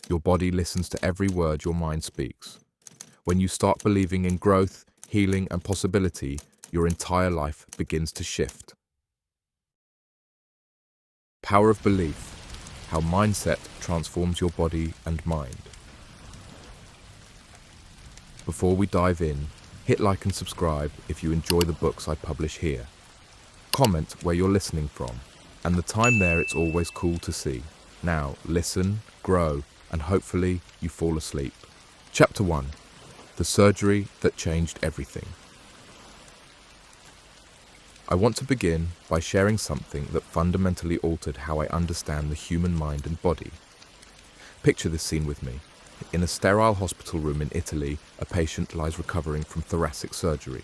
Your body listens to every word your mind speaks. When you start believing in growth, healing, and possibility, your entire life begins to shift. Power of belief. How mindset transforms your body and mind. Before we dive in, hit like and subscribe if you enjoy the books I publish here. Comment where you're listening from, and the time there it's always cool to see. Now, listen, grow, and hopefully you fall asleep. Chapter 1. The surgery that changed everything. I want to begin by sharing something that fundamentally altered how I understand the human mind and body. Picture this scene with me. In a sterile hospital room in Italy, a patient lies recovering from thoracic surgery.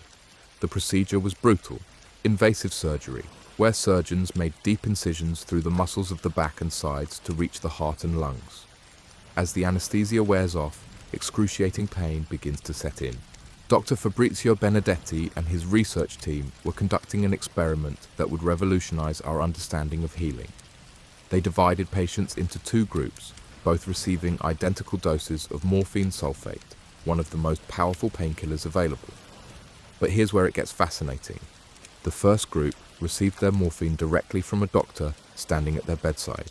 The procedure was brutal, invasive surgery, where surgeons made deep incisions through the muscles of the back and sides to reach the heart and lungs. As the anesthesia wears off, excruciating pain begins to set in. Dr. Fabrizio Benedetti and his research team were conducting an experiment that would revolutionize our understanding of healing. They divided patients into two groups, both receiving identical doses of morphine sulfate, one of the most powerful painkillers available. But here's where it gets fascinating. The first group received their morphine directly from a doctor standing at their bedside.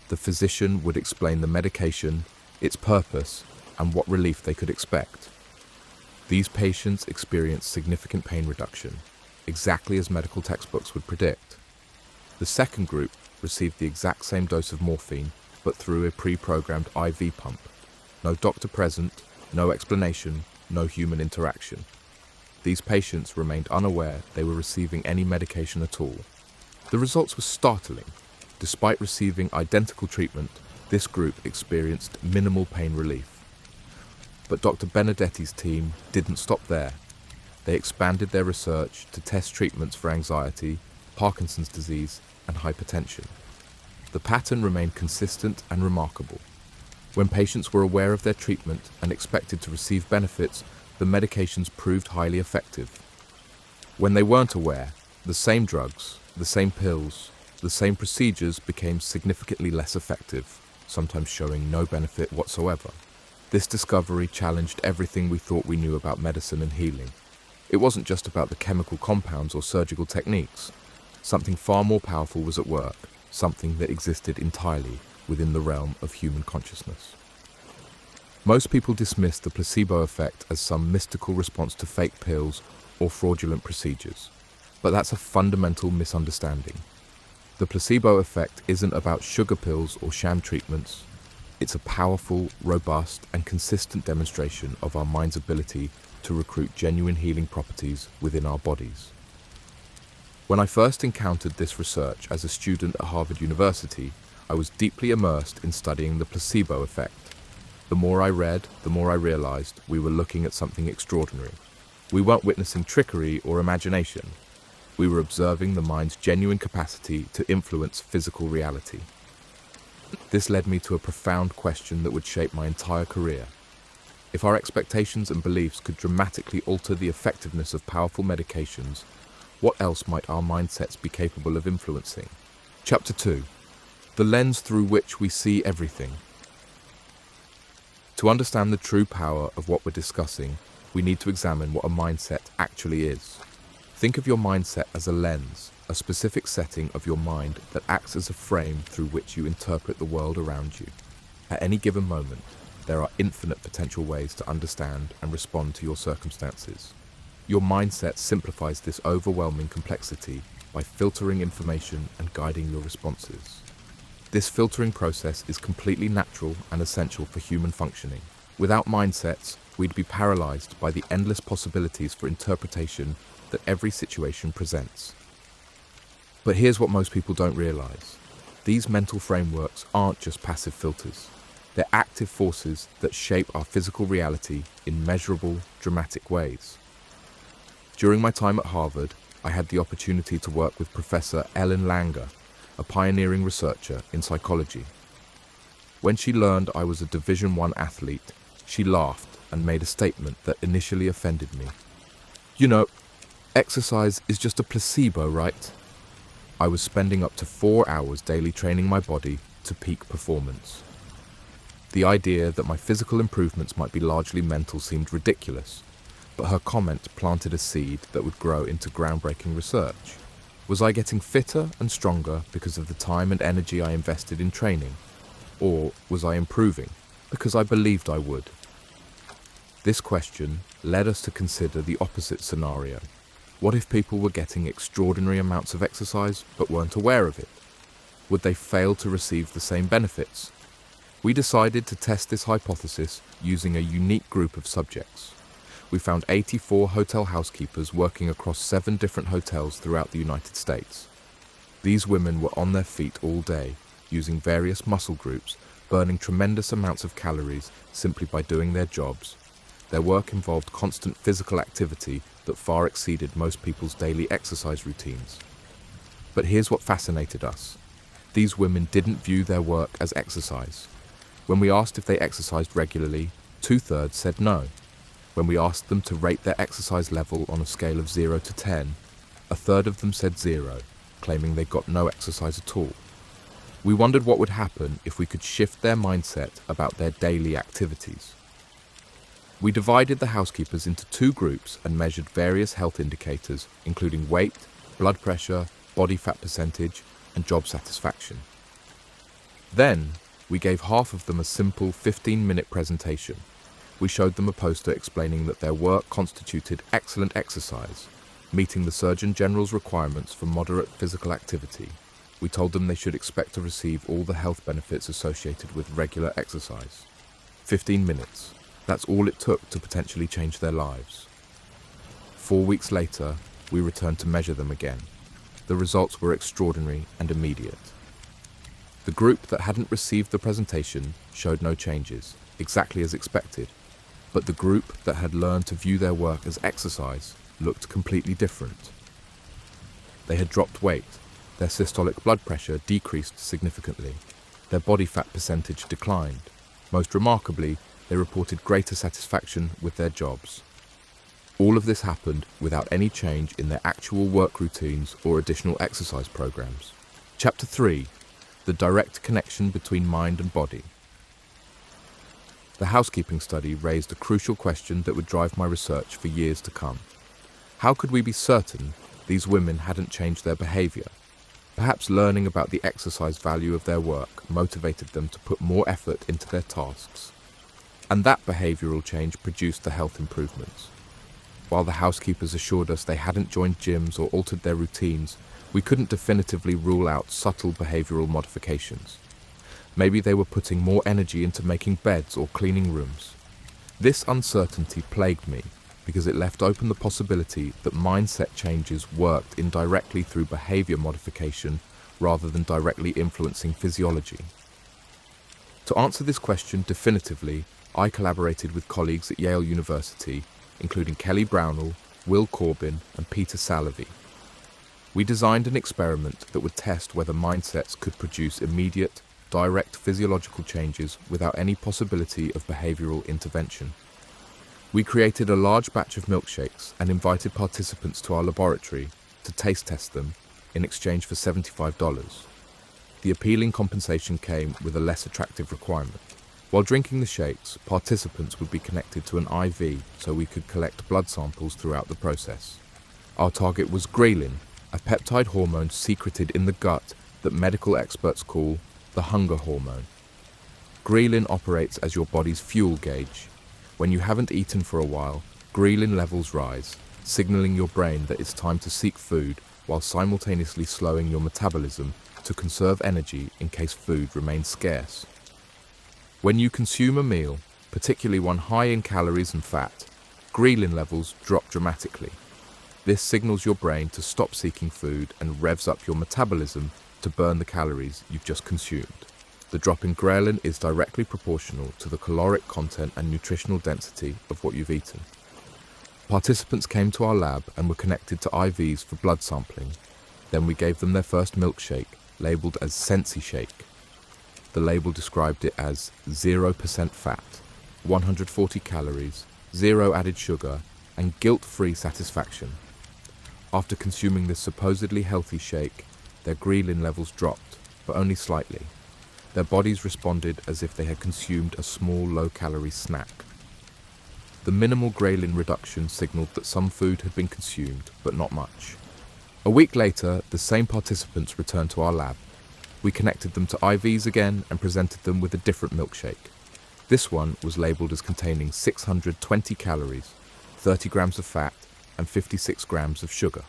The physician would explain the medication, its purpose, and what relief they could expect. These patients experienced significant pain reduction, exactly as medical textbooks would predict. The second group received the exact same dose of morphine, but through a pre-programmed IV pump. No doctor present, no explanation, no human interaction. These patients remained unaware they were receiving any medication at all. The results were startling. Despite receiving identical treatment, this group experienced minimal pain relief. But Dr. Benedetti's team didn't stop there. They expanded their research to test treatments for anxiety, Parkinson's disease, and hypertension. The pattern remained consistent and remarkable. When patients were aware of their treatment and expected to receive benefits, the medications proved highly effective. When they weren't aware, the same drugs, the same pills, the same procedures became significantly less effective, sometimes showing no benefit whatsoever. This discovery challenged everything we thought we knew about medicine and healing. It wasn't just about the chemical compounds or surgical techniques. Something far more powerful was at work, something that existed entirely within the realm of human consciousness. Most people dismiss the placebo effect as some mystical response to fake pills or fraudulent procedures, but that's a fundamental misunderstanding. The placebo effect isn't about sugar pills or sham treatments. It's a powerful, robust, and consistent demonstration of our mind's ability to recruit genuine healing properties within our bodies. When I first encountered this research as a student at Harvard University, I was deeply immersed in studying the placebo effect. The more I read, the more I realized we were looking at something extraordinary. We weren't witnessing trickery or imagination. We were observing the mind's genuine capacity to influence physical reality. This led me to a profound question that would shape my entire career. If our expectations and beliefs could dramatically alter the effectiveness of powerful medications, what else might our mindsets be capable of influencing? Chapter 2. The lens through which we see everything. To understand the true power of what we're discussing, we need to examine what a mindset actually is. Think of your mindset as a lens, a specific setting of your mind that acts as a frame through which you interpret the world around you. At any given moment, there are infinite potential ways to understand and respond to your circumstances. Your mindset simplifies this overwhelming complexity by filtering information and guiding your responses. This filtering process is completely natural and essential for human functioning. Without mindsets, we'd be paralyzed by the endless possibilities for interpretation that every situation presents. But here's what most people don't realize. These mental frameworks aren't just passive filters. They're active forces that shape our physical reality in measurable, dramatic ways. During my time at Harvard, I had the opportunity to work with Professor Ellen Langer, a pioneering researcher in psychology. When she learned I was a Division I athlete, she laughed and made a statement that initially offended me. "You know, exercise is just a placebo, right?" I was spending up to 4 hours daily training my body to peak performance. The idea that my physical improvements might be largely mental seemed ridiculous, but her comment planted a seed that would grow into groundbreaking research. Was I getting fitter and stronger because of the time and energy I invested in training? Or was I improving because I believed I would? This question led us to consider the opposite scenario. What if people were getting extraordinary amounts of exercise but weren't aware of it? Would they fail to receive the same benefits? We decided to test this hypothesis using a unique group of subjects. We found 84 hotel housekeepers working across 7 different hotels throughout the United States. These women were on their feet all day, using various muscle groups, burning tremendous amounts of calories simply by doing their jobs. Their work involved constant physical activity that far exceeded most people's daily exercise routines. But here's what fascinated us. These women didn't view their work as exercise. When we asked if they exercised regularly, 2/3 said no. When we asked them to rate their exercise level on a scale of 0 to 10, 1/3 of them said 0, claiming they got no exercise at all. We wondered what would happen if we could shift their mindset about their daily activities. We divided the housekeepers into 2 groups and measured various health indicators, including weight, blood pressure, body fat percentage, and job satisfaction. Then, we gave half of them a simple 15-minute presentation. We showed them a poster explaining that their work constituted excellent exercise, meeting the Surgeon General's requirements for moderate physical activity. We told them they should expect to receive all the health benefits associated with regular exercise. 15 minutes. That's all it took to potentially change their lives. 4 weeks later, we returned to measure them again. The results were extraordinary and immediate. The group that hadn't received the presentation showed no changes, exactly as expected. But the group that had learned to view their work as exercise looked completely different. They had dropped weight, their systolic blood pressure decreased significantly, their body fat percentage declined. Most remarkably, they reported greater satisfaction with their jobs. All of this happened without any change in their actual work routines or additional exercise programs. Chapter 3: The direct connection between mind and body. The housekeeping study raised a crucial question that would drive my research for years to come. How could we be certain these women hadn't changed their behavior? Perhaps learning about the exercise value of their work motivated them to put more effort into their tasks. And that behavioral change produced the health improvements. While the housekeepers assured us they hadn't joined gyms or altered their routines, we couldn't definitively rule out subtle behavioral modifications. Maybe they were putting more energy into making beds or cleaning rooms. This uncertainty plagued me because it left open the possibility that mindset changes worked indirectly through behavior modification rather than directly influencing physiology. To answer this question definitively, I collaborated with colleagues at Yale University, including Kelly Brownell, Will Corbin, and Peter Salovey. We designed an experiment that would test whether mindsets could produce immediate, direct physiological changes without any possibility of behavioral intervention. We created a large batch of milkshakes and invited participants to our laboratory to taste test them in exchange for $75. The appealing compensation came with a less attractive requirement. While drinking the shakes, participants would be connected to an IV so we could collect blood samples throughout the process. Our target was ghrelin, a peptide hormone secreted in the gut that medical experts call the hunger hormone. Ghrelin operates as your body's fuel gauge. When you haven't eaten for a while, ghrelin levels rise, signaling your brain that it's time to seek food while simultaneously slowing your metabolism to conserve energy in case food remains scarce. When you consume a meal, particularly one high in calories and fat, ghrelin levels drop dramatically. This signals your brain to stop seeking food and revs up your metabolism to burn the calories you've just consumed. The drop in ghrelin is directly proportional to the caloric content and nutritional density of what you've eaten. Participants came to our lab and were connected to IVs for blood sampling. Then we gave them their first milkshake, labeled as Sensi Shake. The label described it as 0% fat, 140 calories, 0 added sugar, and guilt-free satisfaction. After consuming this supposedly healthy shake, their ghrelin levels dropped, but only slightly. Their bodies responded as if they had consumed a small low-calorie snack. The minimal ghrelin reduction signaled that some food had been consumed, but not much. A week later, the same participants returned to our lab. We connected them to IVs again and presented them with a different milkshake. This one was labelled as containing 620 calories, 30 grams of fat, and 56 grams of sugar.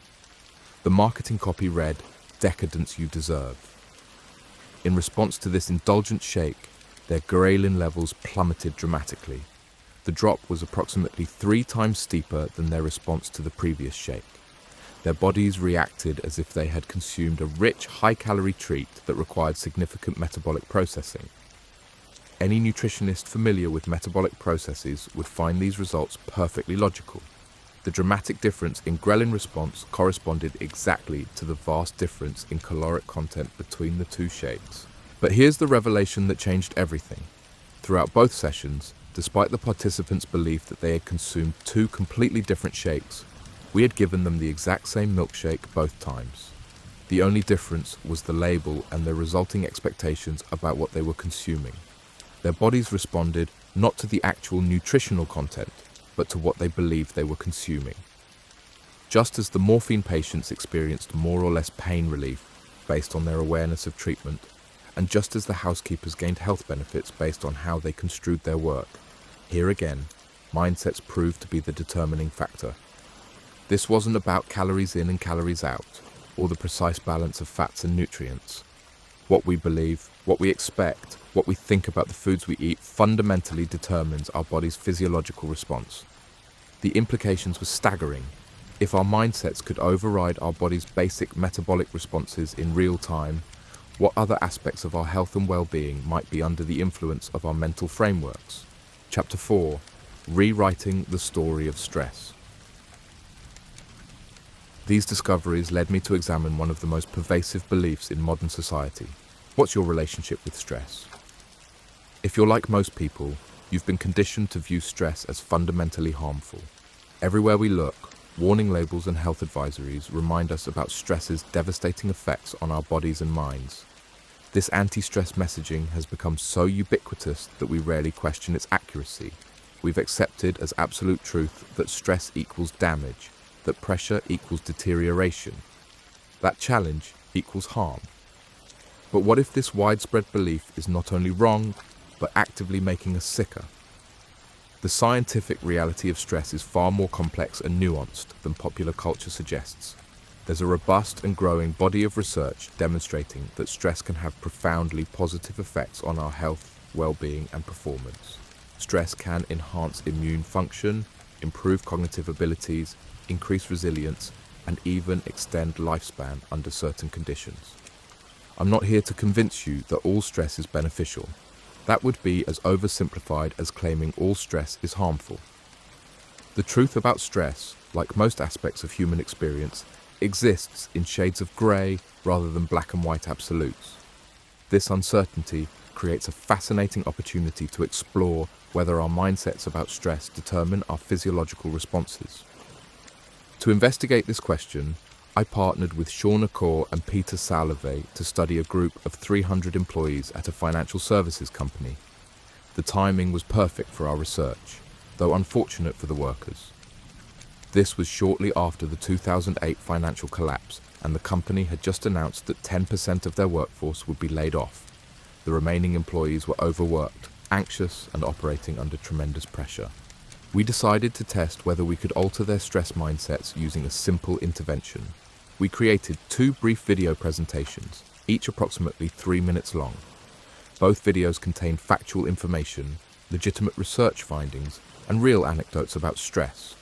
The marketing copy read, "Decadence you deserve." In response to this indulgent shake, their ghrelin levels plummeted dramatically. The drop was approximately 3 times steeper than their response to the previous shake. Their bodies reacted as if they had consumed a rich, high-calorie treat that required significant metabolic processing. Any nutritionist familiar with metabolic processes would find these results perfectly logical. The dramatic difference in ghrelin response corresponded exactly to the vast difference in caloric content between the two shakes. But here's the revelation that changed everything. Throughout both sessions, despite the participants' belief that they had consumed 2 completely different shakes, we had given them the exact same milkshake both times. The only difference was the label and the resulting expectations about what they were consuming. Their bodies responded not to the actual nutritional content, but to what they believed they were consuming. Just as the morphine patients experienced more or less pain relief based on their awareness of treatment, and just as the housekeepers gained health benefits based on how they construed their work, here again, mindsets proved to be the determining factor. This wasn't about calories in and calories out, or the precise balance of fats and nutrients. What we believe, what we expect, what we think about the foods we eat fundamentally determines our body's physiological response. The implications were staggering. If our mindsets could override our body's basic metabolic responses in real time, what other aspects of our health and well-being might be under the influence of our mental frameworks? Chapter 4: Rewriting the Story of Stress. These discoveries led me to examine one of the most pervasive beliefs in modern society. What's your relationship with stress? If you're like most people, you've been conditioned to view stress as fundamentally harmful. Everywhere we look, warning labels and health advisories remind us about stress's devastating effects on our bodies and minds. This anti-stress messaging has become so ubiquitous that we rarely question its accuracy. We've accepted as absolute truth that stress equals damage, that pressure equals deterioration, that challenge equals harm. But what if this widespread belief is not only wrong, but actively making us sicker? The scientific reality of stress is far more complex and nuanced than popular culture suggests. There's a robust and growing body of research demonstrating that stress can have profoundly positive effects on our health, well-being, and performance. Stress can enhance immune function, improve cognitive abilities, increase resilience, and even extend lifespan under certain conditions. I'm not here to convince you that all stress is beneficial. That would be as oversimplified as claiming all stress is harmful. The truth about stress, like most aspects of human experience, exists in shades of grey rather than black and white absolutes. This uncertainty creates a fascinating opportunity to explore whether our mindsets about stress determine our physiological responses. To investigate this question, I partnered with Shauna Kaur and Peter Salave to study a group of 300 employees at a financial services company. The timing was perfect for our research, though unfortunate for the workers. This was shortly after the 2008 financial collapse, and the company had just announced that 10% of their workforce would be laid off. The remaining employees were overworked, anxious, and operating under tremendous pressure. We decided to test whether we could alter their stress mindsets using a simple intervention. We created 2 brief video presentations, each approximately 3 minutes long. Both videos contained factual information, legitimate research findings, and real anecdotes about stress.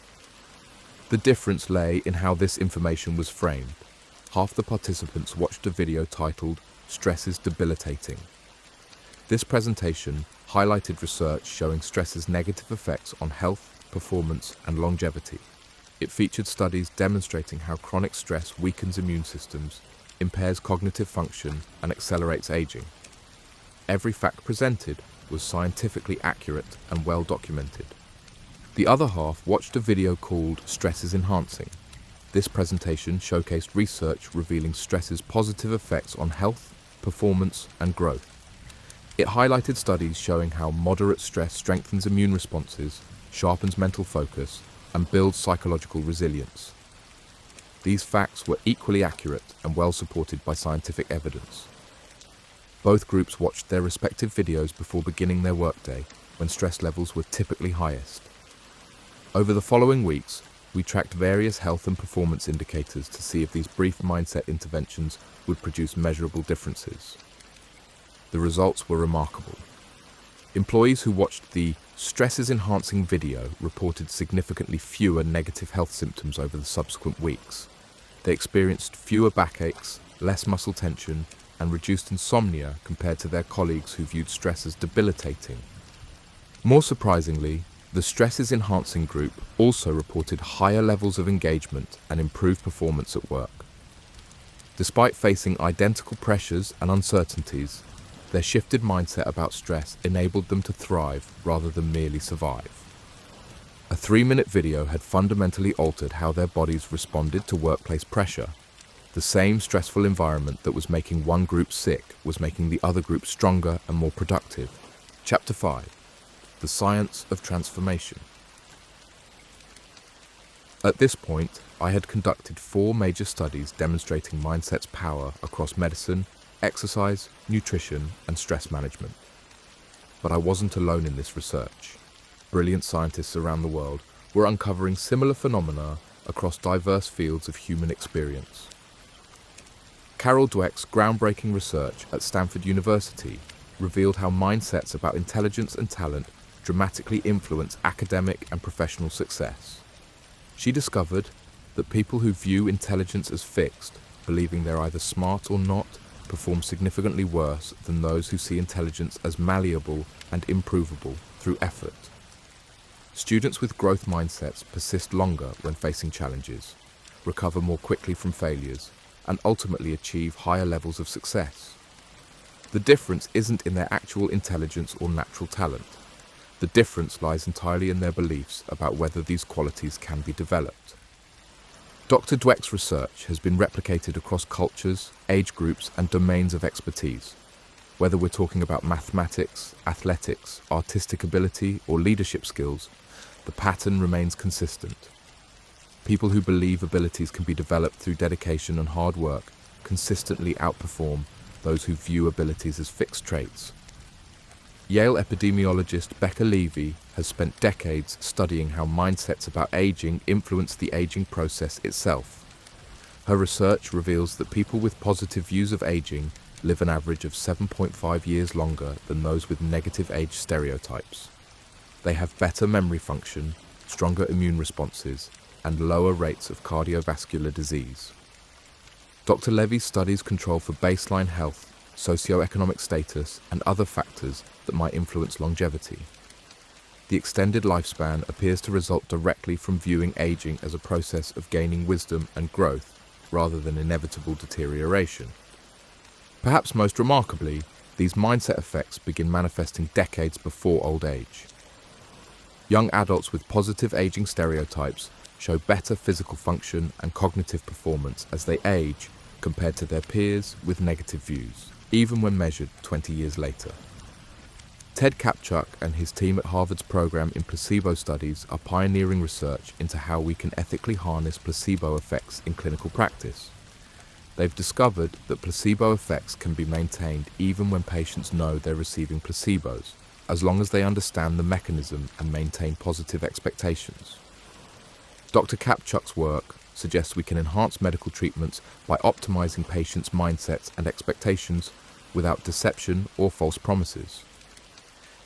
The difference lay in how this information was framed. Half the participants watched a video titled, "Stress is Debilitating." This presentation highlighted research showing stress's negative effects on health, performance, and longevity. It featured studies demonstrating how chronic stress weakens immune systems, impairs cognitive function, and accelerates aging. Every fact presented was scientifically accurate and well documented. The other half watched a video called "Stress is Enhancing." This presentation showcased research revealing stress's positive effects on health, performance, and growth. It highlighted studies showing how moderate stress strengthens immune responses, sharpens mental focus, and builds psychological resilience. These facts were equally accurate and well supported by scientific evidence. Both groups watched their respective videos before beginning their workday, when stress levels were typically highest. Over the following weeks, we tracked various health and performance indicators to see if these brief mindset interventions would produce measurable differences. The results were remarkable. Employees who watched the stresses-enhancing video reported significantly fewer negative health symptoms over the subsequent weeks. They experienced fewer backaches, less muscle tension, and reduced insomnia compared to their colleagues who viewed stress as debilitating. More surprisingly, the stresses-enhancing group also reported higher levels of engagement and improved performance at work. Despite facing identical pressures and uncertainties, their shifted mindset about stress enabled them to thrive rather than merely survive. A 3-minute video had fundamentally altered how their bodies responded to workplace pressure. The same stressful environment that was making one group sick was making the other group stronger and more productive. Chapter 5. The Science of Transformation. At this point, I had conducted 4 major studies demonstrating mindset's power across medicine, exercise, nutrition, and stress management. But I wasn't alone in this research. Brilliant scientists around the world were uncovering similar phenomena across diverse fields of human experience. Carol Dweck's groundbreaking research at Stanford University revealed how mindsets about intelligence and talent dramatically influence academic and professional success. She discovered that people who view intelligence as fixed, believing they're either smart or not, perform significantly worse than those who see intelligence as malleable and improvable through effort. Students with growth mindsets persist longer when facing challenges, recover more quickly from failures, and ultimately achieve higher levels of success. The difference isn't in their actual intelligence or natural talent. The difference lies entirely in their beliefs about whether these qualities can be developed. Dr. Dweck's research has been replicated across cultures, age groups, and domains of expertise. Whether we're talking about mathematics, athletics, artistic ability, or leadership skills, the pattern remains consistent. People who believe abilities can be developed through dedication and hard work consistently outperform those who view abilities as fixed traits. Yale epidemiologist Becca Levy has spent decades studying how mindsets about aging influence the aging process itself. Her research reveals that people with positive views of aging live an average of 7.5 years longer than those with negative age stereotypes. They have better memory function, stronger immune responses, and lower rates of cardiovascular disease. Dr. Levy's studies control for baseline health, socioeconomic status, and other factors that might influence longevity. The extended lifespan appears to result directly from viewing aging as a process of gaining wisdom and growth, rather than inevitable deterioration. Perhaps most remarkably, these mindset effects begin manifesting decades before old age. Young adults with positive aging stereotypes show better physical function and cognitive performance as they age compared to their peers with negative views, even when measured 20 years later. Ted Kapchuk and his team at Harvard's program in placebo studies are pioneering research into how we can ethically harness placebo effects in clinical practice. They've discovered that placebo effects can be maintained even when patients know they're receiving placebos, as long as they understand the mechanism and maintain positive expectations. Dr. Kapchuk's work suggests we can enhance medical treatments by optimizing patients' mindsets and expectations without deception or false promises.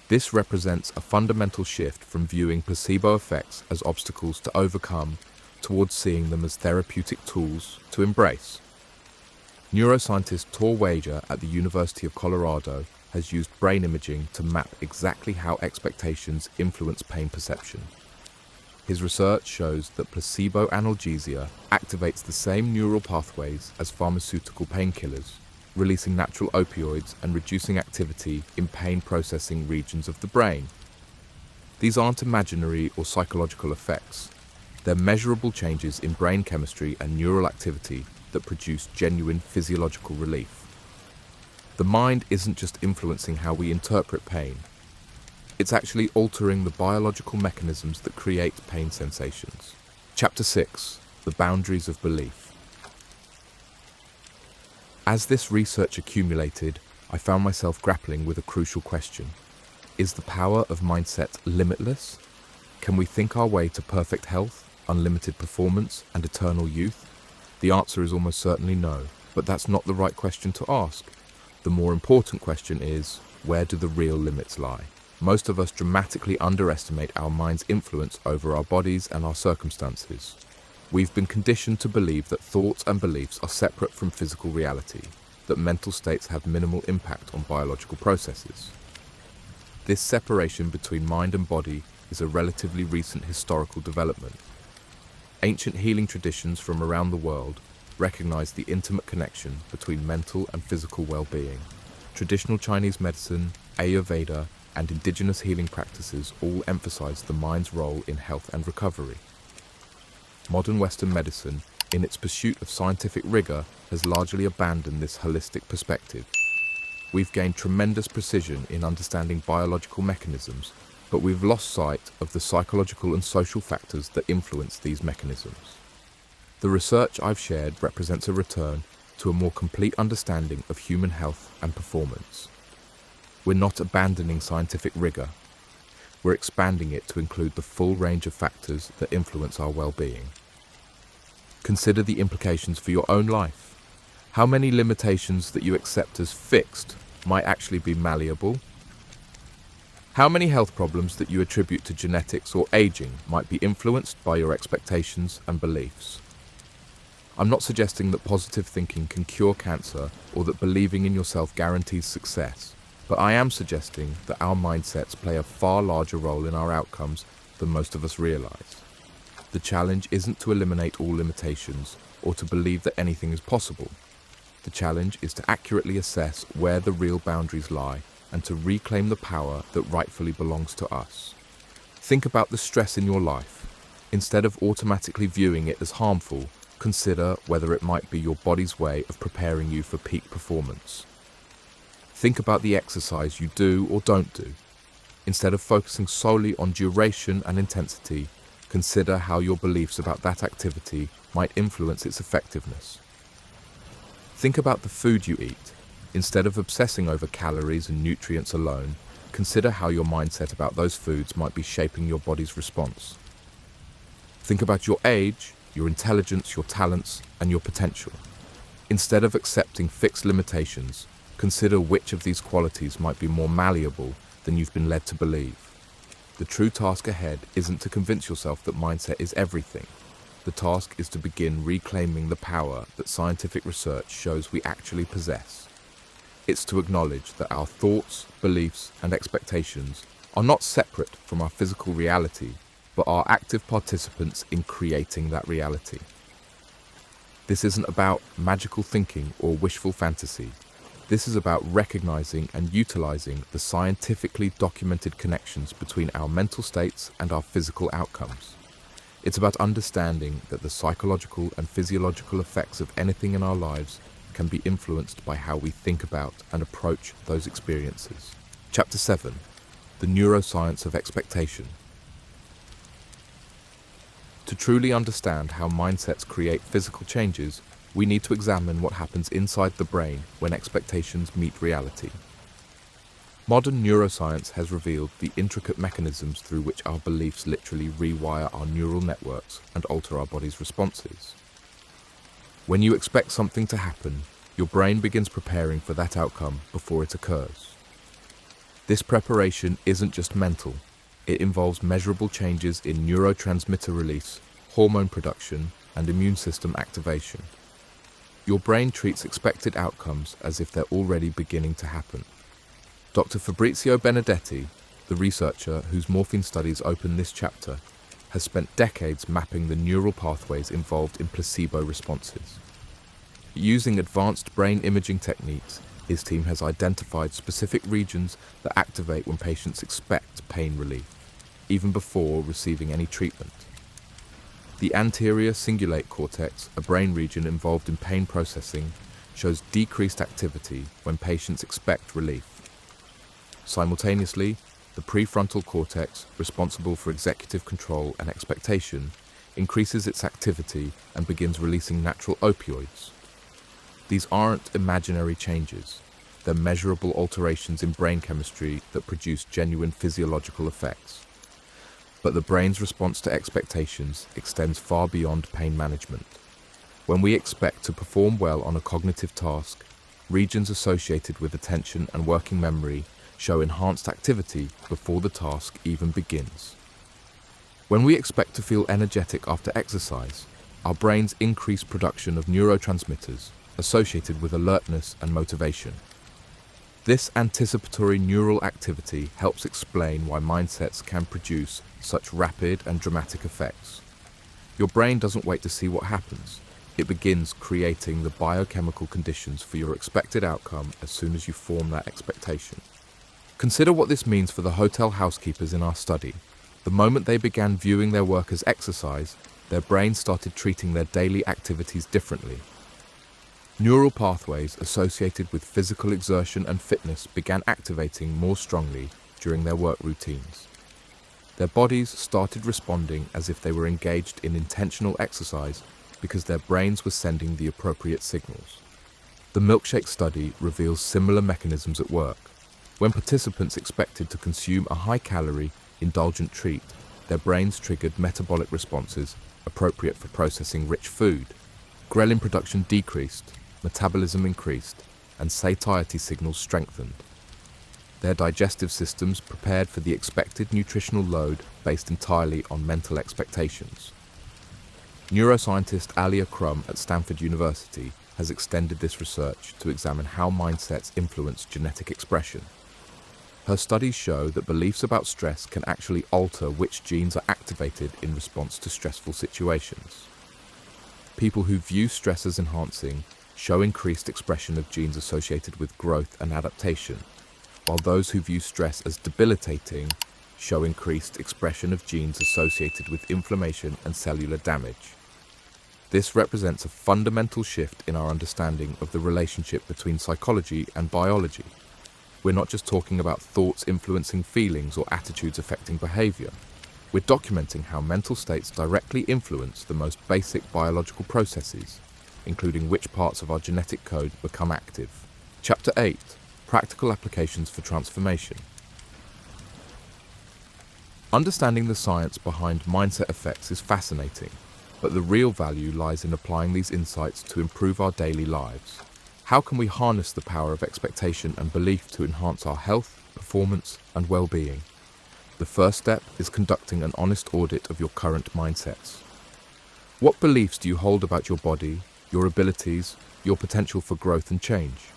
This represents a fundamental shift from viewing placebo effects as obstacles to overcome towards seeing them as therapeutic tools to embrace. Neuroscientist Tor Wager at the University of Colorado has used brain imaging to map exactly how expectations influence pain perception. His research shows that placebo analgesia activates the same neural pathways as pharmaceutical painkillers, releasing natural opioids and reducing activity in pain-processing regions of the brain. These aren't imaginary or psychological effects. They're measurable changes in brain chemistry and neural activity that produce genuine physiological relief. The mind isn't just influencing how we interpret pain. It's actually altering the biological mechanisms that create pain sensations. Chapter 6. The Boundaries of Belief. As this research accumulated, I found myself grappling with a crucial question. Is the power of mindset limitless? Can we think our way to perfect health, unlimited performance, and eternal youth? The answer is almost certainly no, but that's not the right question to ask. The more important question is, where do the real limits lie? Most of us dramatically underestimate our mind's influence over our bodies and our circumstances. We've been conditioned to believe that thoughts and beliefs are separate from physical reality, that mental states have minimal impact on biological processes. This separation between mind and body is a relatively recent historical development. Ancient healing traditions from around the world recognize the intimate connection between mental and physical well-being. Traditional Chinese medicine, Ayurveda, and indigenous healing practices all emphasize the mind's role in health and recovery. Modern Western medicine, in its pursuit of scientific rigor, has largely abandoned this holistic perspective. We've gained tremendous precision in understanding biological mechanisms, but we've lost sight of the psychological and social factors that influence these mechanisms. The research I've shared represents a return to a more complete understanding of human health and performance. We're not abandoning scientific rigor. We're expanding it to include the full range of factors that influence our well-being. Consider the implications for your own life. How many limitations that you accept as fixed might actually be malleable? How many health problems that you attribute to genetics or aging might be influenced by your expectations and beliefs? I'm not suggesting that positive thinking can cure cancer or that believing in yourself guarantees success, but I am suggesting that our mindsets play a far larger role in our outcomes than most of us realize. The challenge isn't to eliminate all limitations or to believe that anything is possible. The challenge is to accurately assess where the real boundaries lie and to reclaim the power that rightfully belongs to us. Think about the stress in your life. Instead of automatically viewing it as harmful, consider whether it might be your body's way of preparing you for peak performance. Think about the exercise you do or don't do. Instead of focusing solely on duration and intensity, consider how your beliefs about that activity might influence its effectiveness. Think about the food you eat. Instead of obsessing over calories and nutrients alone, consider how your mindset about those foods might be shaping your body's response. Think about your age, your intelligence, your talents, and your potential. Instead of accepting fixed limitations, consider which of these qualities might be more malleable than you've been led to believe. The true task ahead isn't to convince yourself that mindset is everything. The task is to begin reclaiming the power that scientific research shows we actually possess. It's to acknowledge that our thoughts, beliefs, and expectations are not separate from our physical reality, but are active participants in creating that reality. This isn't about magical thinking or wishful fantasy. This is about recognizing and utilizing the scientifically documented connections between our mental states and our physical outcomes. It's about understanding that the psychological and physiological effects of anything in our lives can be influenced by how we think about and approach those experiences. Chapter 7. The Neuroscience of Expectation. To truly understand how mindsets create physical changes, we need to examine what happens inside the brain when expectations meet reality. Modern neuroscience has revealed the intricate mechanisms through which our beliefs literally rewire our neural networks and alter our body's responses. When you expect something to happen, your brain begins preparing for that outcome before it occurs. This preparation isn't just mental. It involves measurable changes in neurotransmitter release, hormone production, and immune system activation. Your brain treats expected outcomes as if they're already beginning to happen. Dr. Fabrizio Benedetti, the researcher whose morphine studies open this chapter, has spent decades mapping the neural pathways involved in placebo responses. Using advanced brain imaging techniques, his team has identified specific regions that activate when patients expect pain relief, even before receiving any treatment. The anterior cingulate cortex, a brain region involved in pain processing, shows decreased activity when patients expect relief. Simultaneously, the prefrontal cortex, responsible for executive control and expectation, increases its activity and begins releasing natural opioids. These aren't imaginary changes. They're measurable alterations in brain chemistry that produce genuine physiological effects. But the brain's response to expectations extends far beyond pain management. When we expect to perform well on a cognitive task, regions associated with attention and working memory show enhanced activity before the task even begins. When we expect to feel energetic after exercise, our brains increase production of neurotransmitters associated with alertness and motivation. This anticipatory neural activity helps explain why mindsets can produce such rapid and dramatic effects. Your brain doesn't wait to see what happens. It begins creating the biochemical conditions for your expected outcome as soon as you form that expectation. Consider what this means for the hotel housekeepers in our study. The moment they began viewing their work as exercise, their brains started treating their daily activities differently. Neural pathways associated with physical exertion and fitness began activating more strongly during their work routines. Their bodies started responding as if they were engaged in intentional exercise because their brains were sending the appropriate signals. The milkshake study reveals similar mechanisms at work. When participants expected to consume a high-calorie, indulgent treat, their brains triggered metabolic responses appropriate for processing rich food. Ghrelin production decreased, metabolism increased, and satiety signals strengthened. Their digestive systems prepared for the expected nutritional load based entirely on mental expectations. Neuroscientist Alia Crum at Stanford University has extended this research to examine how mindsets influence genetic expression. Her studies show that beliefs about stress can actually alter which genes are activated in response to stressful situations. People who view stress as enhancing show increased expression of genes associated with growth and adaptation, while those who view stress as debilitating show increased expression of genes associated with inflammation and cellular damage. This represents a fundamental shift in our understanding of the relationship between psychology and biology. We're not just talking about thoughts influencing feelings or attitudes affecting behavior. We're documenting how mental states directly influence the most basic biological processes, including which parts of our genetic code become active. Chapter 8: Practical Applications for Transformation. Understanding the science behind mindset effects is fascinating, but the real value lies in applying these insights to improve our daily lives. How can we harness the power of expectation and belief to enhance our health, performance, and well-being? The first step is conducting an honest audit of your current mindsets. What beliefs do you hold about your body, your abilities, your potential for growth and change?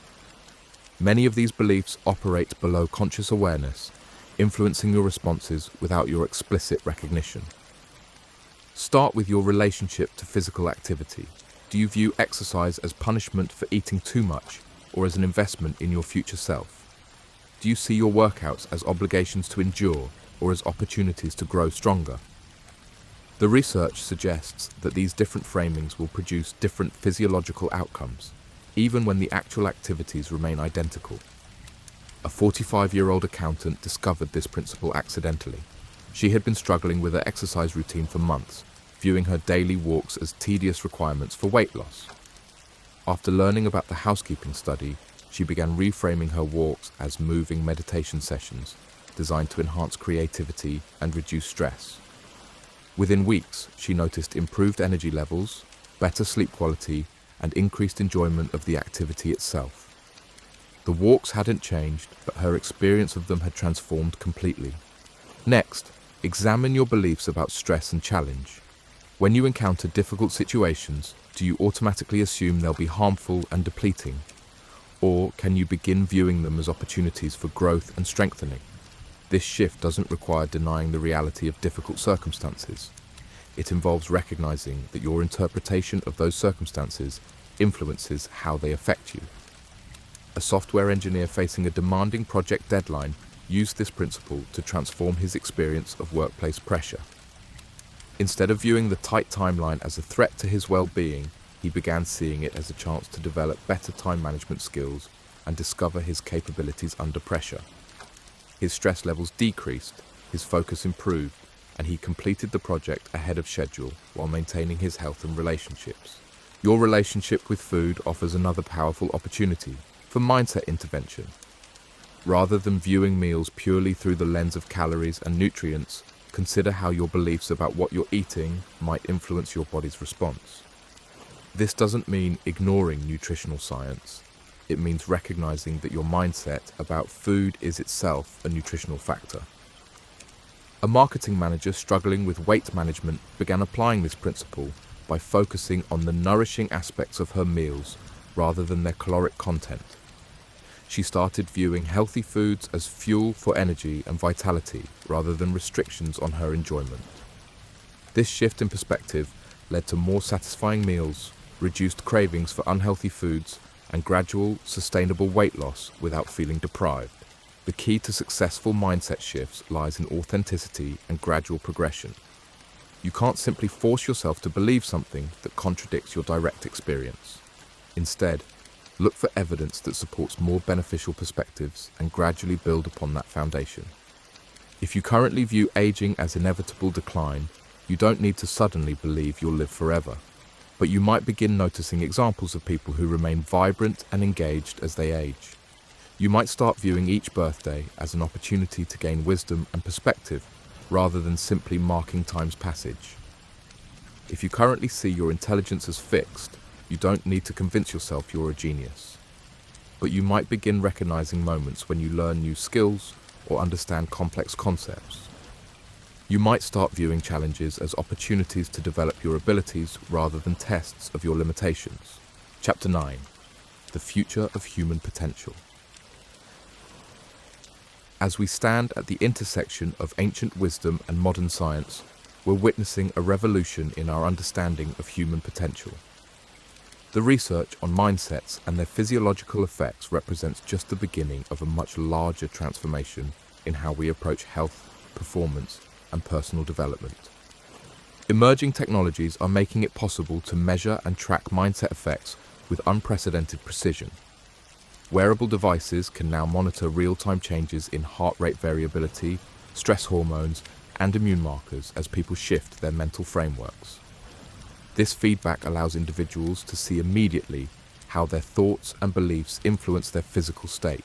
Many of these beliefs operate below conscious awareness, influencing your responses without your explicit recognition. Start with your relationship to physical activity. Do you view exercise as punishment for eating too much or as an investment in your future self? Do you see your workouts as obligations to endure or as opportunities to grow stronger? The research suggests that these different framings will produce different physiological outcomes, even when the actual activities remain identical. A 45-year-old accountant discovered this principle accidentally. She had been struggling with her exercise routine for months, viewing her daily walks as tedious requirements for weight loss. After learning about the housekeeping study, she began reframing her walks as moving meditation sessions designed to enhance creativity and reduce stress. Within weeks, she noticed improved energy levels, better sleep quality, and increased enjoyment of the activity itself. The walks hadn't changed, but her experience of them had transformed completely. Next, examine your beliefs about stress and challenge. When you encounter difficult situations, do you automatically assume they'll be harmful and depleting? Or can you begin viewing them as opportunities for growth and strengthening? This shift doesn't require denying the reality of difficult circumstances. It involves recognizing that your interpretation of those circumstances influences how they affect you. A software engineer facing a demanding project deadline used this principle to transform his experience of workplace pressure. Instead of viewing the tight timeline as a threat to his well-being, he began seeing it as a chance to develop better time management skills and discover his capabilities under pressure. His stress levels decreased, his focus improved, and he completed the project ahead of schedule while maintaining his health and relationships. Your relationship with food offers another powerful opportunity for mindset intervention. Rather than viewing meals purely through the lens of calories and nutrients, consider how your beliefs about what you're eating might influence your body's response. This doesn't mean ignoring nutritional science. It means recognizing that your mindset about food is itself a nutritional factor. A marketing manager struggling with weight management began applying this principle by focusing on the nourishing aspects of her meals rather than their caloric content. She started viewing healthy foods as fuel for energy and vitality rather than restrictions on her enjoyment. This shift in perspective led to more satisfying meals, reduced cravings for unhealthy foods, and gradual, sustainable weight loss without feeling deprived. The key to successful mindset shifts lies in authenticity and gradual progression. You can't simply force yourself to believe something that contradicts your direct experience. Instead, look for evidence that supports more beneficial perspectives and gradually build upon that foundation. If you currently view aging as inevitable decline, you don't need to suddenly believe you'll live forever. But you might begin noticing examples of people who remain vibrant and engaged as they age. You might start viewing each birthday as an opportunity to gain wisdom and perspective rather than simply marking time's passage. If you currently see your intelligence as fixed, you don't need to convince yourself you're a genius. But you might begin recognizing moments when you learn new skills or understand complex concepts. You might start viewing challenges as opportunities to develop your abilities rather than tests of your limitations. Chapter 9. The Future of Human Potential. As we stand at the intersection of ancient wisdom and modern science, we're witnessing a revolution in our understanding of human potential. The research on mindsets and their physiological effects represents just the beginning of a much larger transformation in how we approach health, performance, and personal development. Emerging technologies are making it possible to measure and track mindset effects with unprecedented precision. Wearable devices can now monitor real-time changes in heart rate variability, stress hormones, and immune markers as people shift their mental frameworks. This feedback allows individuals to see immediately how their thoughts and beliefs influence their physical state.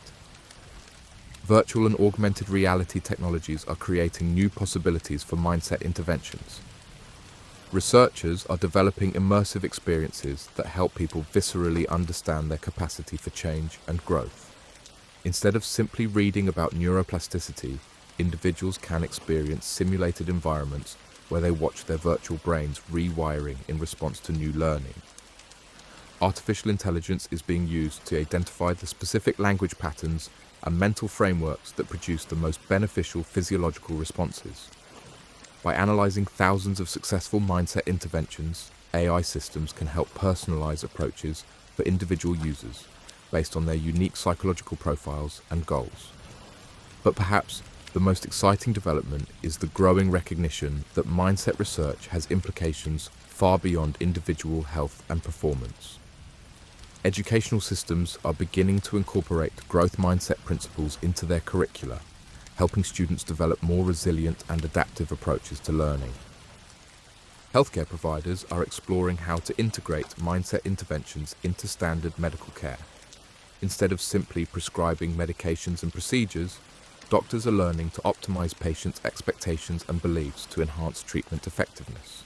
Virtual and augmented reality technologies are creating new possibilities for mindset interventions. Researchers are developing immersive experiences that help people viscerally understand their capacity for change and growth. Instead of simply reading about neuroplasticity, individuals can experience simulated environments where they watch their virtual brains rewiring in response to new learning. Artificial intelligence is being used to identify the specific language patterns and mental frameworks that produce the most beneficial physiological responses. By analyzing thousands of successful mindset interventions, AI systems can help personalize approaches for individual users based on their unique psychological profiles and goals. But perhaps the most exciting development is the growing recognition that mindset research has implications far beyond individual health and performance. Educational systems are beginning to incorporate growth mindset principles into their curricula, helping students develop more resilient and adaptive approaches to learning. Healthcare providers are exploring how to integrate mindset interventions into standard medical care. Instead of simply prescribing medications and procedures, doctors are learning to optimize patients' expectations and beliefs to enhance treatment effectiveness.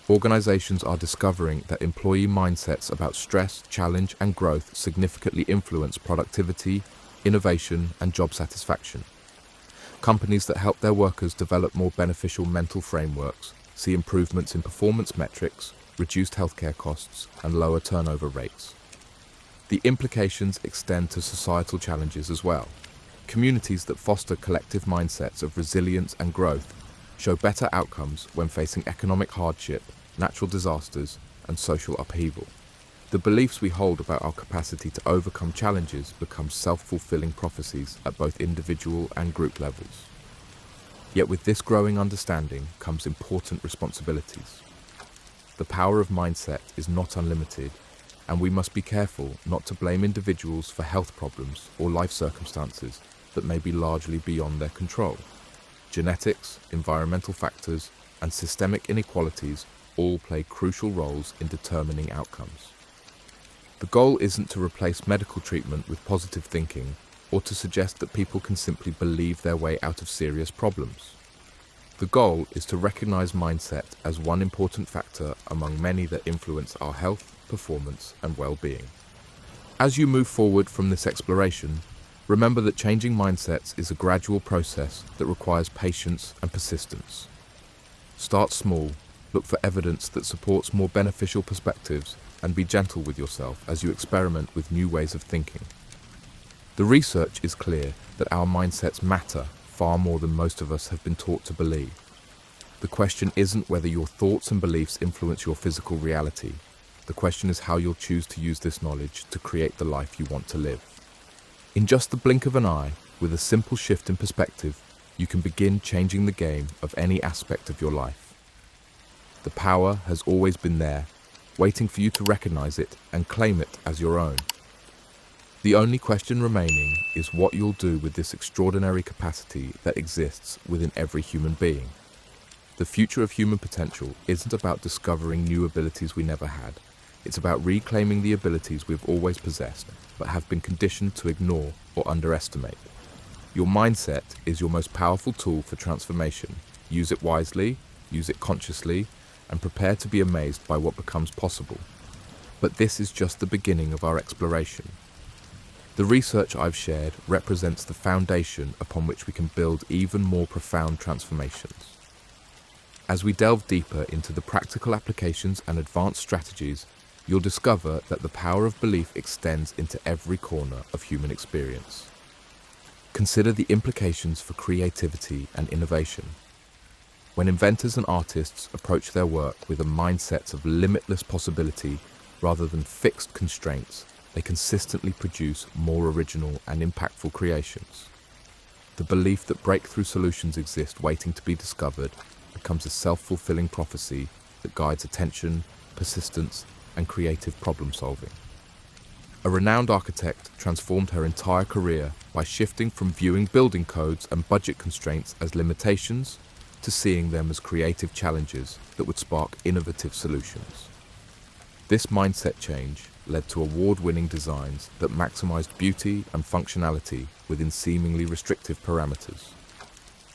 Organizations are discovering that employee mindsets about stress, challenge, and growth significantly influence productivity, innovation, and job satisfaction. Companies that help their workers develop more beneficial mental frameworks see improvements in performance metrics, reduced healthcare costs, and lower turnover rates. The implications extend to societal challenges as well. Communities that foster collective mindsets of resilience and growth show better outcomes when facing economic hardship, natural disasters, and social upheaval. The beliefs we hold about our capacity to overcome challenges become self-fulfilling prophecies at both individual and group levels. Yet with this growing understanding comes important responsibilities. the power of mindset is not unlimited, and we must be careful not to blame individuals for health problems or life circumstances that may be largely beyond their control. Genetics, environmental factors, and systemic inequalities all play crucial roles in determining outcomes. The goal isn't to replace medical treatment with positive thinking or to suggest that people can simply believe their way out of serious problems. The goal is to recognize mindset as one important factor among many that influence our health, performance, and well-being. As you move forward from this exploration, remember that changing mindsets is a gradual process that requires patience and persistence. Start small, look for evidence that supports more beneficial perspectives, and be gentle with yourself as you experiment with new ways of thinking. The research is clear that our mindsets matter far more than most of us have been taught to believe. The question isn't whether your thoughts and beliefs influence your physical reality. The question is how you'll choose to use this knowledge to create the life you want to live. In just the blink of an eye, with a simple shift in perspective, you can begin changing the game of any aspect of your life. The power has always been there, waiting for you to recognize it and claim it as your own. The only question remaining is what you'll do with this extraordinary capacity that exists within every human being. The future of human potential isn't about discovering new abilities we never had. It's about reclaiming the abilities we've always possessed, but have been conditioned to ignore or underestimate. Your mindset is your most powerful tool for transformation. Use it wisely, use it consciously, and prepare to be amazed by what becomes possible. But this is just the beginning of our exploration. The research I've shared represents the foundation upon which we can build even more profound transformations. As we delve deeper into the practical applications and advanced strategies, you'll discover that the power of belief extends into every corner of human experience. Consider the implications for creativity and innovation. When inventors and artists approach their work with a mindset of limitless possibility rather than fixed constraints, they consistently produce more original and impactful creations. The belief that breakthrough solutions exist waiting to be discovered becomes a self-fulfilling prophecy that guides attention, persistence, and creative problem-solving. A renowned architect transformed her entire career by shifting from viewing building codes and budget constraints as limitations to seeing them as creative challenges that would spark innovative solutions. This mindset change led to award-winning designs that maximized beauty and functionality within seemingly restrictive parameters.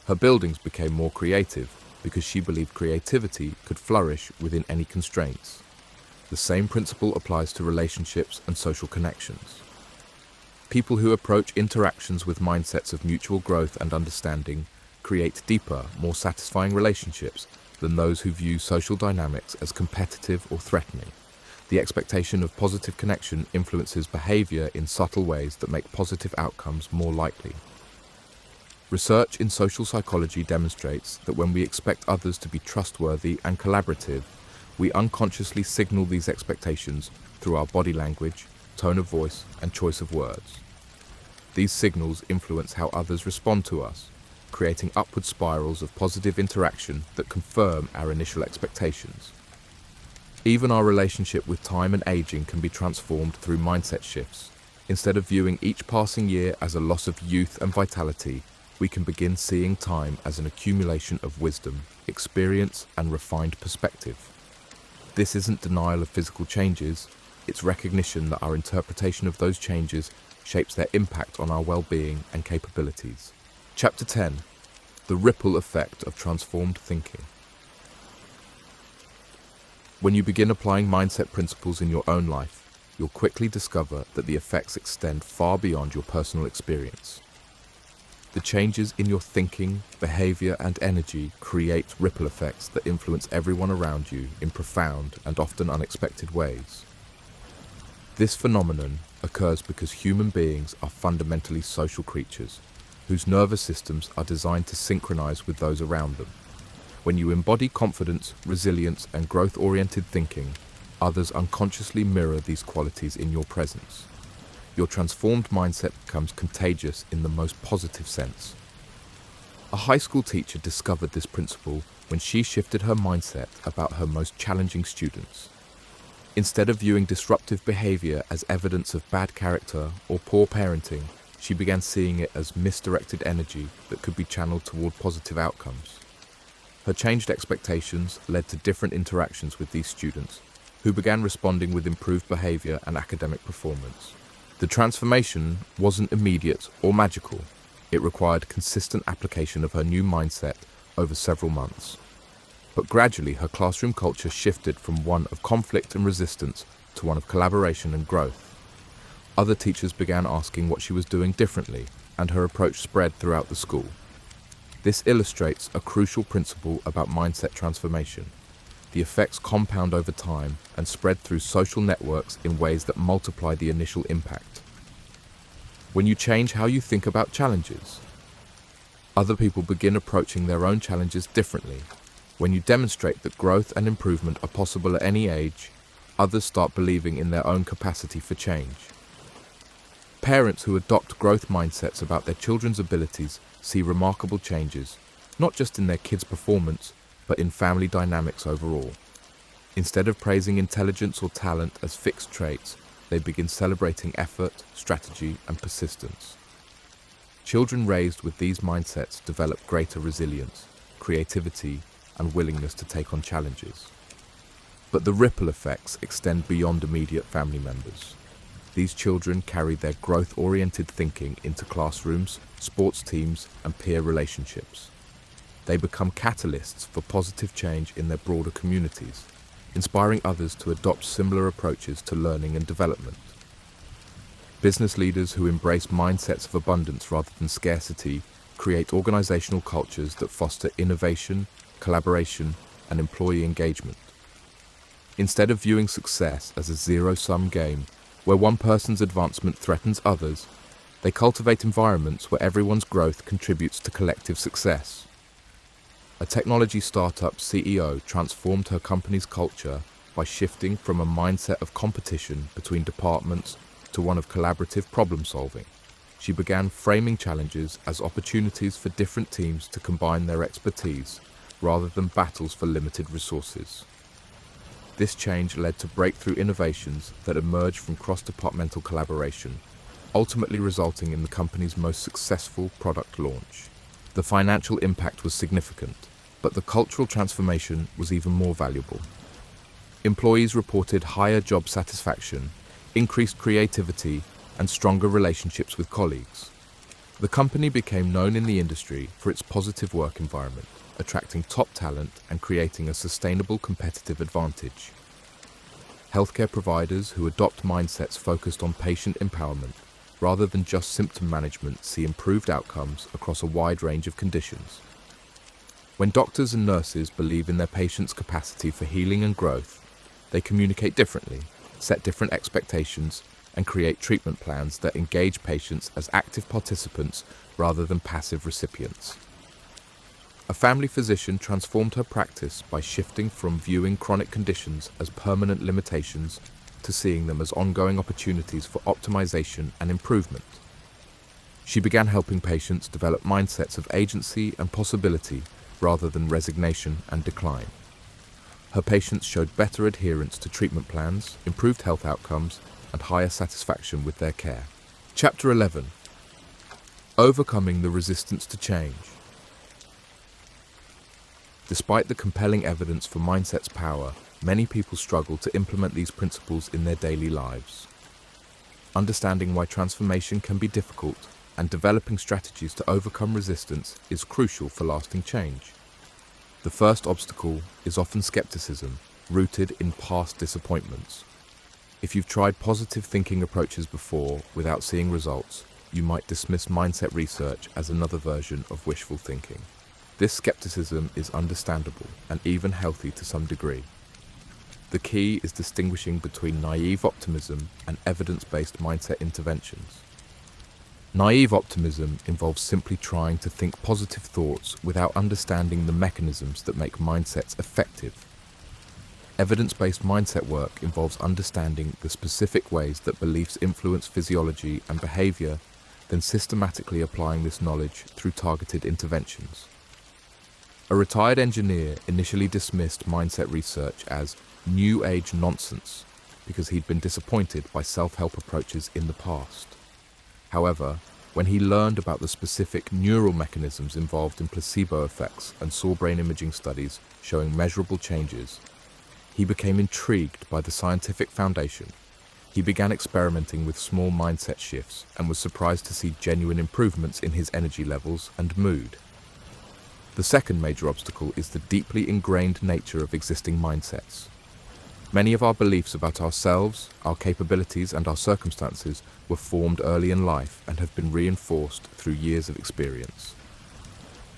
Her buildings became more creative because she believed creativity could flourish within any constraints. The same principle applies to relationships and social connections. People who approach interactions with mindsets of mutual growth and understanding create deeper, more satisfying relationships than those who view social dynamics as competitive or threatening. The expectation of positive connection influences behavior in subtle ways that make positive outcomes more likely. Research in social psychology demonstrates that when we expect others to be trustworthy and collaborative, we unconsciously signal these expectations through our body language, tone of voice, and choice of words. These signals influence how others respond to us, creating upward spirals of positive interaction that confirm our initial expectations. Even our relationship with time and aging can be transformed through mindset shifts. Instead of viewing each passing year as a loss of youth and vitality, we can begin seeing time as an accumulation of wisdom, experience, and refined perspective. This isn't denial of physical changes, it's recognition that our interpretation of those changes shapes their impact on our well-being and capabilities. Chapter 10. The Ripple Effect of Transformed Thinking. When you begin applying mindset principles in your own life, you'll quickly discover that the effects extend far beyond your personal experience. The changes in your thinking, behavior, and energy create ripple effects that influence everyone around you in profound and often unexpected ways. This phenomenon occurs because human beings are fundamentally social creatures, whose nervous systems are designed to synchronize with those around them. When you embody confidence, resilience, and growth-oriented thinking, others unconsciously mirror these qualities in your presence. Your transformed mindset becomes contagious in the most positive sense. A high school teacher discovered this principle when she shifted her mindset about her most challenging students. Instead of viewing disruptive behavior as evidence of bad character or poor parenting, she began seeing it as misdirected energy that could be channeled toward positive outcomes. Her changed expectations led to different interactions with these students, who began responding with improved behavior and academic performance. The transformation wasn't immediate or magical. It required consistent application of her new mindset over several months. But gradually, her classroom culture shifted from one of conflict and resistance to one of collaboration and growth. Other teachers began asking what she was doing differently, and her approach spread throughout the school. This illustrates a crucial principle about mindset transformation. The effects compound over time and spread through social networks in ways that multiply the initial impact. When you change how you think about challenges, other people begin approaching their own challenges differently. When you demonstrate that growth and improvement are possible at any age, others start believing in their own capacity for change. Parents who adopt growth mindsets about their children's abilities see remarkable changes, not just in their kids' performance, but in family dynamics overall. Instead of praising intelligence or talent as fixed traits, they begin celebrating effort, strategy, and persistence. Children raised with these mindsets develop greater resilience, creativity, and willingness to take on challenges. But the ripple effects extend beyond immediate family members. These children carry their growth-oriented thinking into classrooms, sports teams, and peer relationships. They become catalysts for positive change in their broader communities, inspiring others to adopt similar approaches to learning and development. Business leaders who embrace mindsets of abundance rather than scarcity create organizational cultures that foster innovation, collaboration, and employee engagement. Instead of viewing success as a zero-sum game where one person's advancement threatens others, they cultivate environments where everyone's growth contributes to collective success. A technology startup CEO transformed her company's culture by shifting from a mindset of competition between departments to one of collaborative problem-solving. She began framing challenges as opportunities for different teams to combine their expertise, rather than battles for limited resources. This change led to breakthrough innovations that emerged from cross-departmental collaboration, ultimately resulting in the company's most successful product launch. The financial impact was significant, but the cultural transformation was even more valuable. Employees reported higher job satisfaction, increased creativity, and stronger relationships with colleagues. The company became known in the industry for its positive work environment, attracting top talent and creating a sustainable competitive advantage. Healthcare providers who adopt mindsets focused on patient empowerment rather than just symptom management see improved outcomes across a wide range of conditions. When doctors and nurses believe in their patients' capacity for healing and growth, they communicate differently, set different expectations, and create treatment plans that engage patients as active participants rather than passive recipients. A family physician transformed her practice by shifting from viewing chronic conditions as permanent limitations to seeing them as ongoing opportunities for optimization and improvement. She began helping patients develop mindsets of agency and possibility rather than resignation and decline. Her patients showed better adherence to treatment plans, improved health outcomes, and higher satisfaction with their care. Chapter 11. Overcoming the resistance to change. Despite the compelling evidence for mindset's power, many people struggle to implement these principles in their daily lives. Understanding why transformation can be difficult and developing strategies to overcome resistance is crucial for lasting change. The first obstacle is often skepticism, rooted in past disappointments. If you've tried positive thinking approaches before without seeing results, you might dismiss mindset research as another version of wishful thinking. This skepticism is understandable and even healthy to some degree. The key is distinguishing between naive optimism and evidence-based mindset interventions. Naive optimism involves simply trying to think positive thoughts without understanding the mechanisms that make mindsets effective. Evidence-based mindset work involves understanding the specific ways that beliefs influence physiology and behavior, then systematically applying this knowledge through targeted interventions. A retired engineer initially dismissed mindset research as New Age nonsense because he'd been disappointed by self-help approaches in the past. However, when he learned about the specific neural mechanisms involved in placebo effects and saw brain imaging studies showing measurable changes, he became intrigued by the scientific foundation. He began experimenting with small mindset shifts and was surprised to see genuine improvements in his energy levels and mood. The second major obstacle is the deeply ingrained nature of existing mindsets. Many of our beliefs about ourselves, our capabilities, and our circumstances were formed early in life and have been reinforced through years of experience.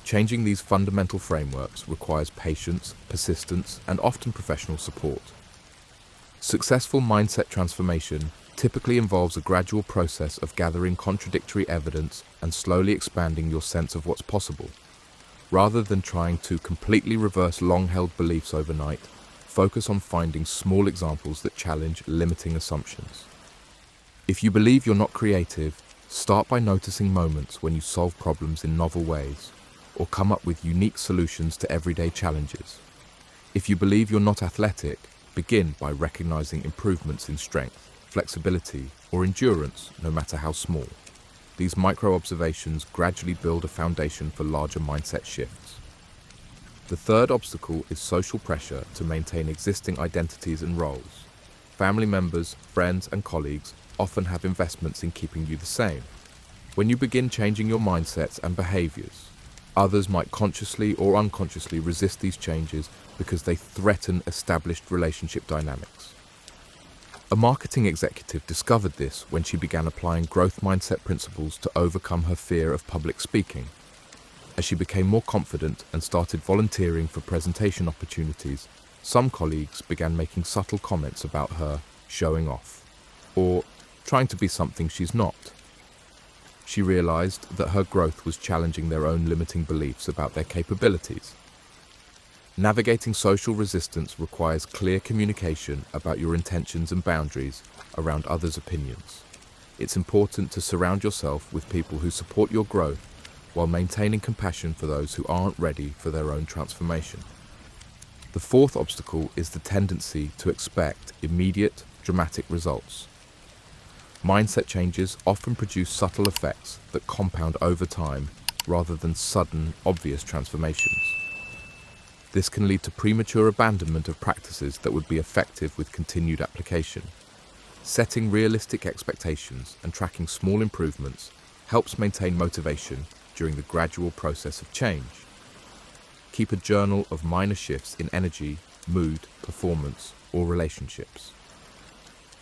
Changing these fundamental frameworks requires patience, persistence, and often professional support. Successful mindset transformation typically involves a gradual process of gathering contradictory evidence and slowly expanding your sense of what's possible. Rather than trying to completely reverse long-held beliefs overnight, focus on finding small examples that challenge limiting assumptions. If you believe you're not creative, start by noticing moments when you solve problems in novel ways or come up with unique solutions to everyday challenges. If you believe you're not athletic, begin by recognizing improvements in strength, flexibility, or endurance, no matter how small. These micro-observations gradually build a foundation for larger mindset shifts. The third obstacle is social pressure to maintain existing identities and roles. Family members, friends, and colleagues often have investments in keeping you the same. When you begin changing your mindsets and behaviors, others might consciously or unconsciously resist these changes because they threaten established relationship dynamics. A marketing executive discovered this when she began applying growth mindset principles to overcome her fear of public speaking. As she became more confident and started volunteering for presentation opportunities, some colleagues began making subtle comments about her showing off, or trying to be something she's not. She realized that her growth was challenging their own limiting beliefs about their capabilities. Navigating social resistance requires clear communication about your intentions and boundaries around others' opinions. It's important to surround yourself with people who support your growth while maintaining compassion for those who aren't ready for their own transformation. The fourth obstacle is the tendency to expect immediate, dramatic results. Mindset changes often produce subtle effects that compound over time rather than sudden, obvious transformations. This can lead to premature abandonment of practices that would be effective with continued application. Setting realistic expectations and tracking small improvements helps maintain motivation during the gradual process of change. Keep a journal of minor shifts in energy, mood, performance, or relationships.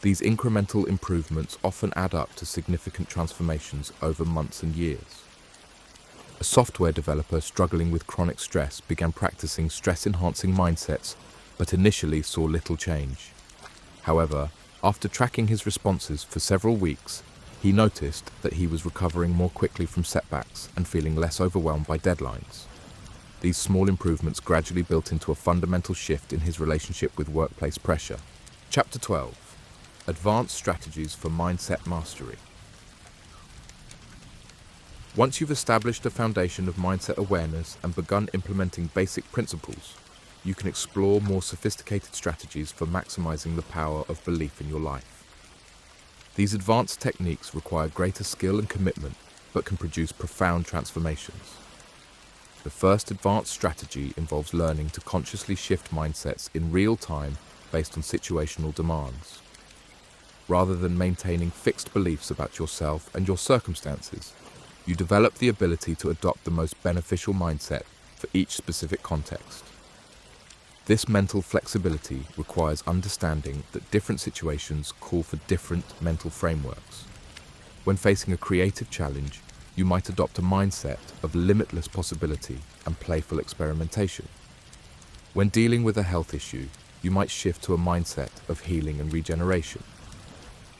These incremental improvements often add up to significant transformations over months and years. A software developer struggling with chronic stress began practicing stress-enhancing mindsets, but initially saw little change. However, after tracking his responses for several weeks, he noticed that he was recovering more quickly from setbacks and feeling less overwhelmed by deadlines. These small improvements gradually built into a fundamental shift in his relationship with workplace pressure. Chapter 12. Advanced Strategies for Mindset Mastery. Once you've established a foundation of mindset awareness and begun implementing basic principles, you can explore more sophisticated strategies for maximizing the power of belief in your life. These advanced techniques require greater skill and commitment, but can produce profound transformations. The first advanced strategy involves learning to consciously shift mindsets in real time based on situational demands. Rather than maintaining fixed beliefs about yourself and your circumstances, you develop the ability to adopt the most beneficial mindset for each specific context. This mental flexibility requires understanding that different situations call for different mental frameworks. When facing a creative challenge, you might adopt a mindset of limitless possibility and playful experimentation. When dealing with a health issue, you might shift to a mindset of healing and regeneration.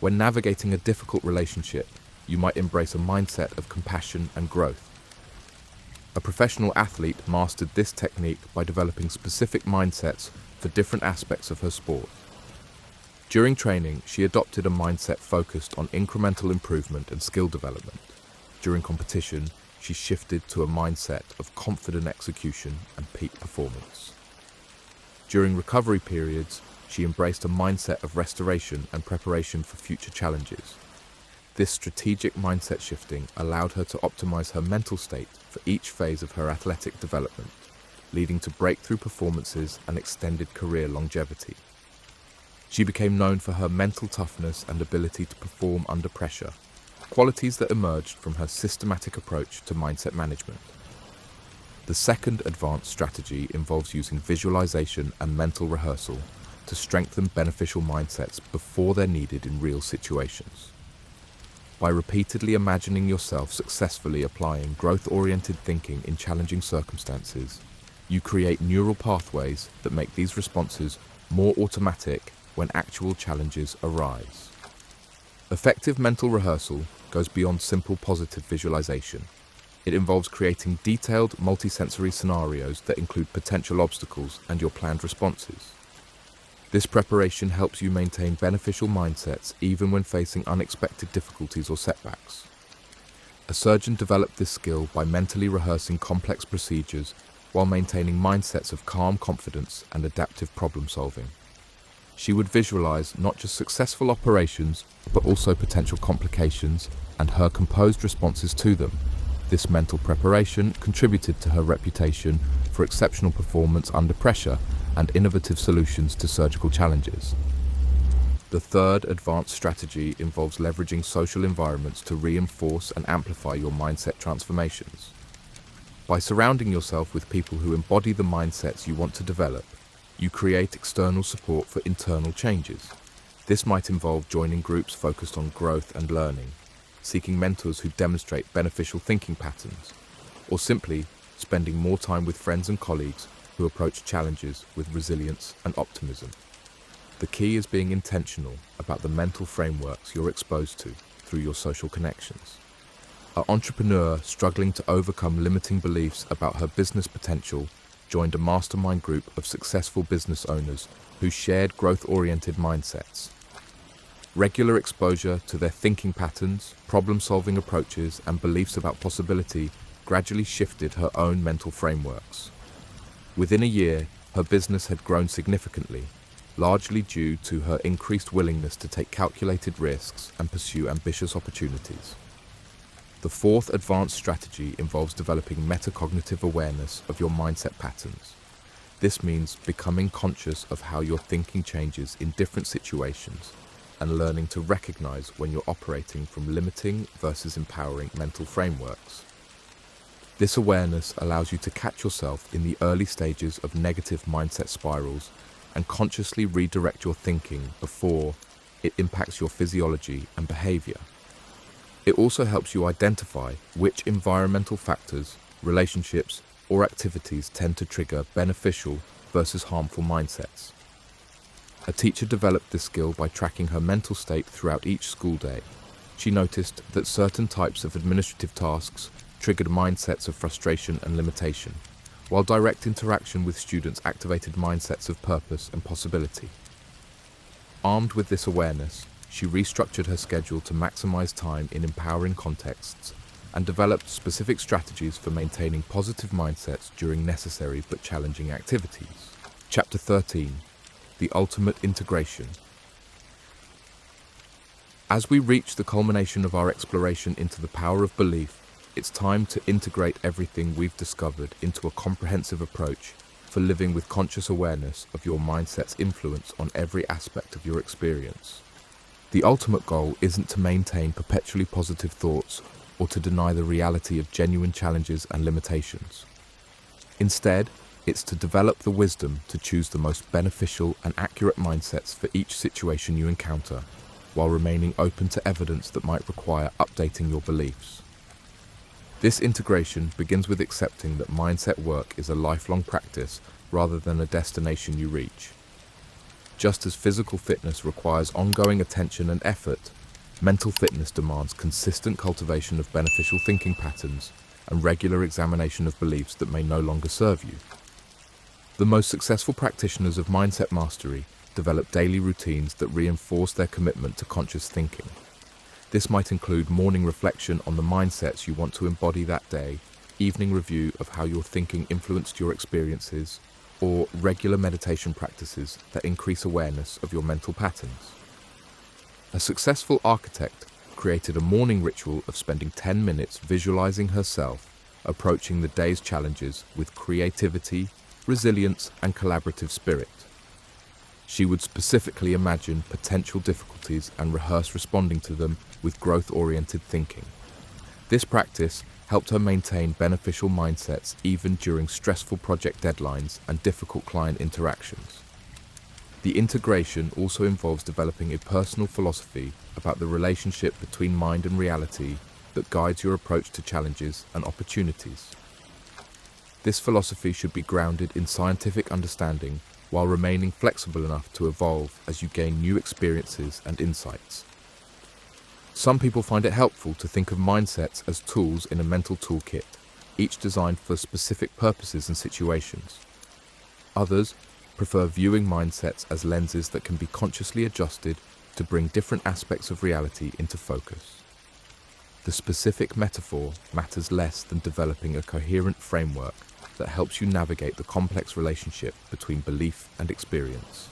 When navigating a difficult relationship, you might embrace a mindset of compassion and growth. A professional athlete mastered this technique by developing specific mindsets for different aspects of her sport. During training, she adopted a mindset focused on incremental improvement and skill development. During competition, she shifted to a mindset of confident execution and peak performance. During recovery periods, she embraced a mindset of restoration and preparation for future challenges. This strategic mindset shifting allowed her to optimize her mental state for each phase of her athletic development, leading to breakthrough performances and extended career longevity. She became known for her mental toughness and ability to perform under pressure, qualities that emerged from her systematic approach to mindset management. The second advanced strategy involves using visualization and mental rehearsal to strengthen beneficial mindsets before they're needed in real situations. By repeatedly imagining yourself successfully applying growth-oriented thinking in challenging circumstances, you create neural pathways that make these responses more automatic when actual challenges arise. Effective mental rehearsal goes beyond simple positive visualization. It involves creating detailed multisensory scenarios that include potential obstacles and your planned responses. This preparation helps you maintain beneficial mindsets even when facing unexpected difficulties or setbacks. A surgeon developed this skill by mentally rehearsing complex procedures while maintaining mindsets of calm confidence and adaptive problem solving. She would visualize not just successful operations, but also potential complications and her composed responses to them. This mental preparation contributed to her reputation for exceptional performance under pressure and innovative solutions to surgical challenges. The third advanced strategy involves leveraging social environments to reinforce and amplify your mindset transformations. By surrounding yourself with people who embody the mindsets you want to develop, you create external support for internal changes. This might involve joining groups focused on growth and learning, seeking mentors who demonstrate beneficial thinking patterns, or simply spending more time with friends and colleagues who approach challenges with resilience and optimism. The key is being intentional about the mental frameworks you're exposed to through your social connections. An entrepreneur struggling to overcome limiting beliefs about her business potential joined a mastermind group of successful business owners who shared growth-oriented mindsets. Regular exposure to their thinking patterns, problem-solving approaches, and beliefs about possibility gradually shifted her own mental frameworks. Within a year, her business had grown significantly, largely due to her increased willingness to take calculated risks and pursue ambitious opportunities. The fourth advanced strategy involves developing metacognitive awareness of your mindset patterns. This means becoming conscious of how your thinking changes in different situations and learning to recognize when you're operating from limiting versus empowering mental frameworks. This awareness allows you to catch yourself in the early stages of negative mindset spirals and consciously redirect your thinking before it impacts your physiology and behavior. It also helps you identify which environmental factors, relationships, or activities tend to trigger beneficial versus harmful mindsets. A teacher developed this skill by tracking her mental state throughout each school day. She noticed that certain types of administrative tasks triggered mindsets of frustration and limitation, while direct interaction with students activated mindsets of purpose and possibility. Armed with this awareness, she restructured her schedule to maximize time in empowering contexts and developed specific strategies for maintaining positive mindsets during necessary but challenging activities. Chapter 13: The Ultimate Integration. As we reach the culmination of our exploration into the power of belief, it's time to integrate everything we've discovered into a comprehensive approach for living with conscious awareness of your mindset's influence on every aspect of your experience. The ultimate goal isn't to maintain perpetually positive thoughts or to deny the reality of genuine challenges and limitations. Instead, it's to develop the wisdom to choose the most beneficial and accurate mindsets for each situation you encounter, while remaining open to evidence that might require updating your beliefs. This integration begins with accepting that mindset work is a lifelong practice rather than a destination you reach. Just as physical fitness requires ongoing attention and effort, mental fitness demands consistent cultivation of beneficial thinking patterns and regular examination of beliefs that may no longer serve you. The most successful practitioners of mindset mastery develop daily routines that reinforce their commitment to conscious thinking. This might include morning reflection on the mindsets you want to embody that day, evening review of how your thinking influenced your experiences, or regular meditation practices that increase awareness of your mental patterns. A successful architect created a morning ritual of spending 10 minutes visualizing herself approaching the day's challenges with creativity, resilience, and collaborative spirit. She would specifically imagine potential difficulties and rehearse responding to them with growth-oriented thinking. This practice helped her maintain beneficial mindsets even during stressful project deadlines and difficult client interactions. The integration also involves developing a personal philosophy about the relationship between mind and reality that guides your approach to challenges and opportunities. This philosophy should be grounded in scientific understanding while remaining flexible enough to evolve as you gain new experiences and insights. Some people find it helpful to think of mindsets as tools in a mental toolkit, each designed for specific purposes and situations. Others prefer viewing mindsets as lenses that can be consciously adjusted to bring different aspects of reality into focus. The specific metaphor matters less than developing a coherent framework that helps you navigate the complex relationship between belief and experience.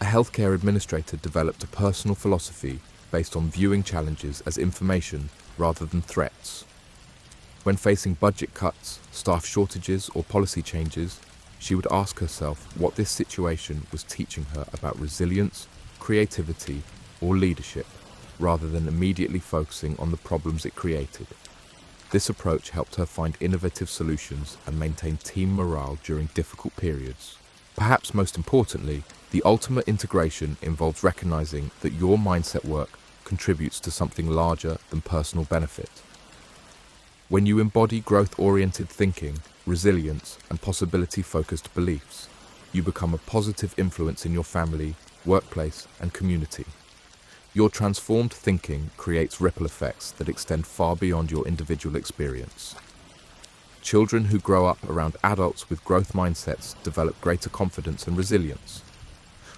A healthcare administrator developed a personal philosophy based on viewing challenges as information rather than threats. When facing budget cuts, staff shortages, or policy changes, she would ask herself what this situation was teaching her about resilience, creativity, or leadership, rather than immediately focusing on the problems it created. This approach helped her find innovative solutions and maintain team morale during difficult periods. Perhaps most importantly, the ultimate integration involves recognizing that your mindset work contributes to something larger than personal benefit. When you embody growth-oriented thinking, resilience, and possibility-focused beliefs, you become a positive influence in your family, workplace, and community. Your transformed thinking creates ripple effects that extend far beyond your individual experience. Children who grow up around adults with growth mindsets develop greater confidence and resilience.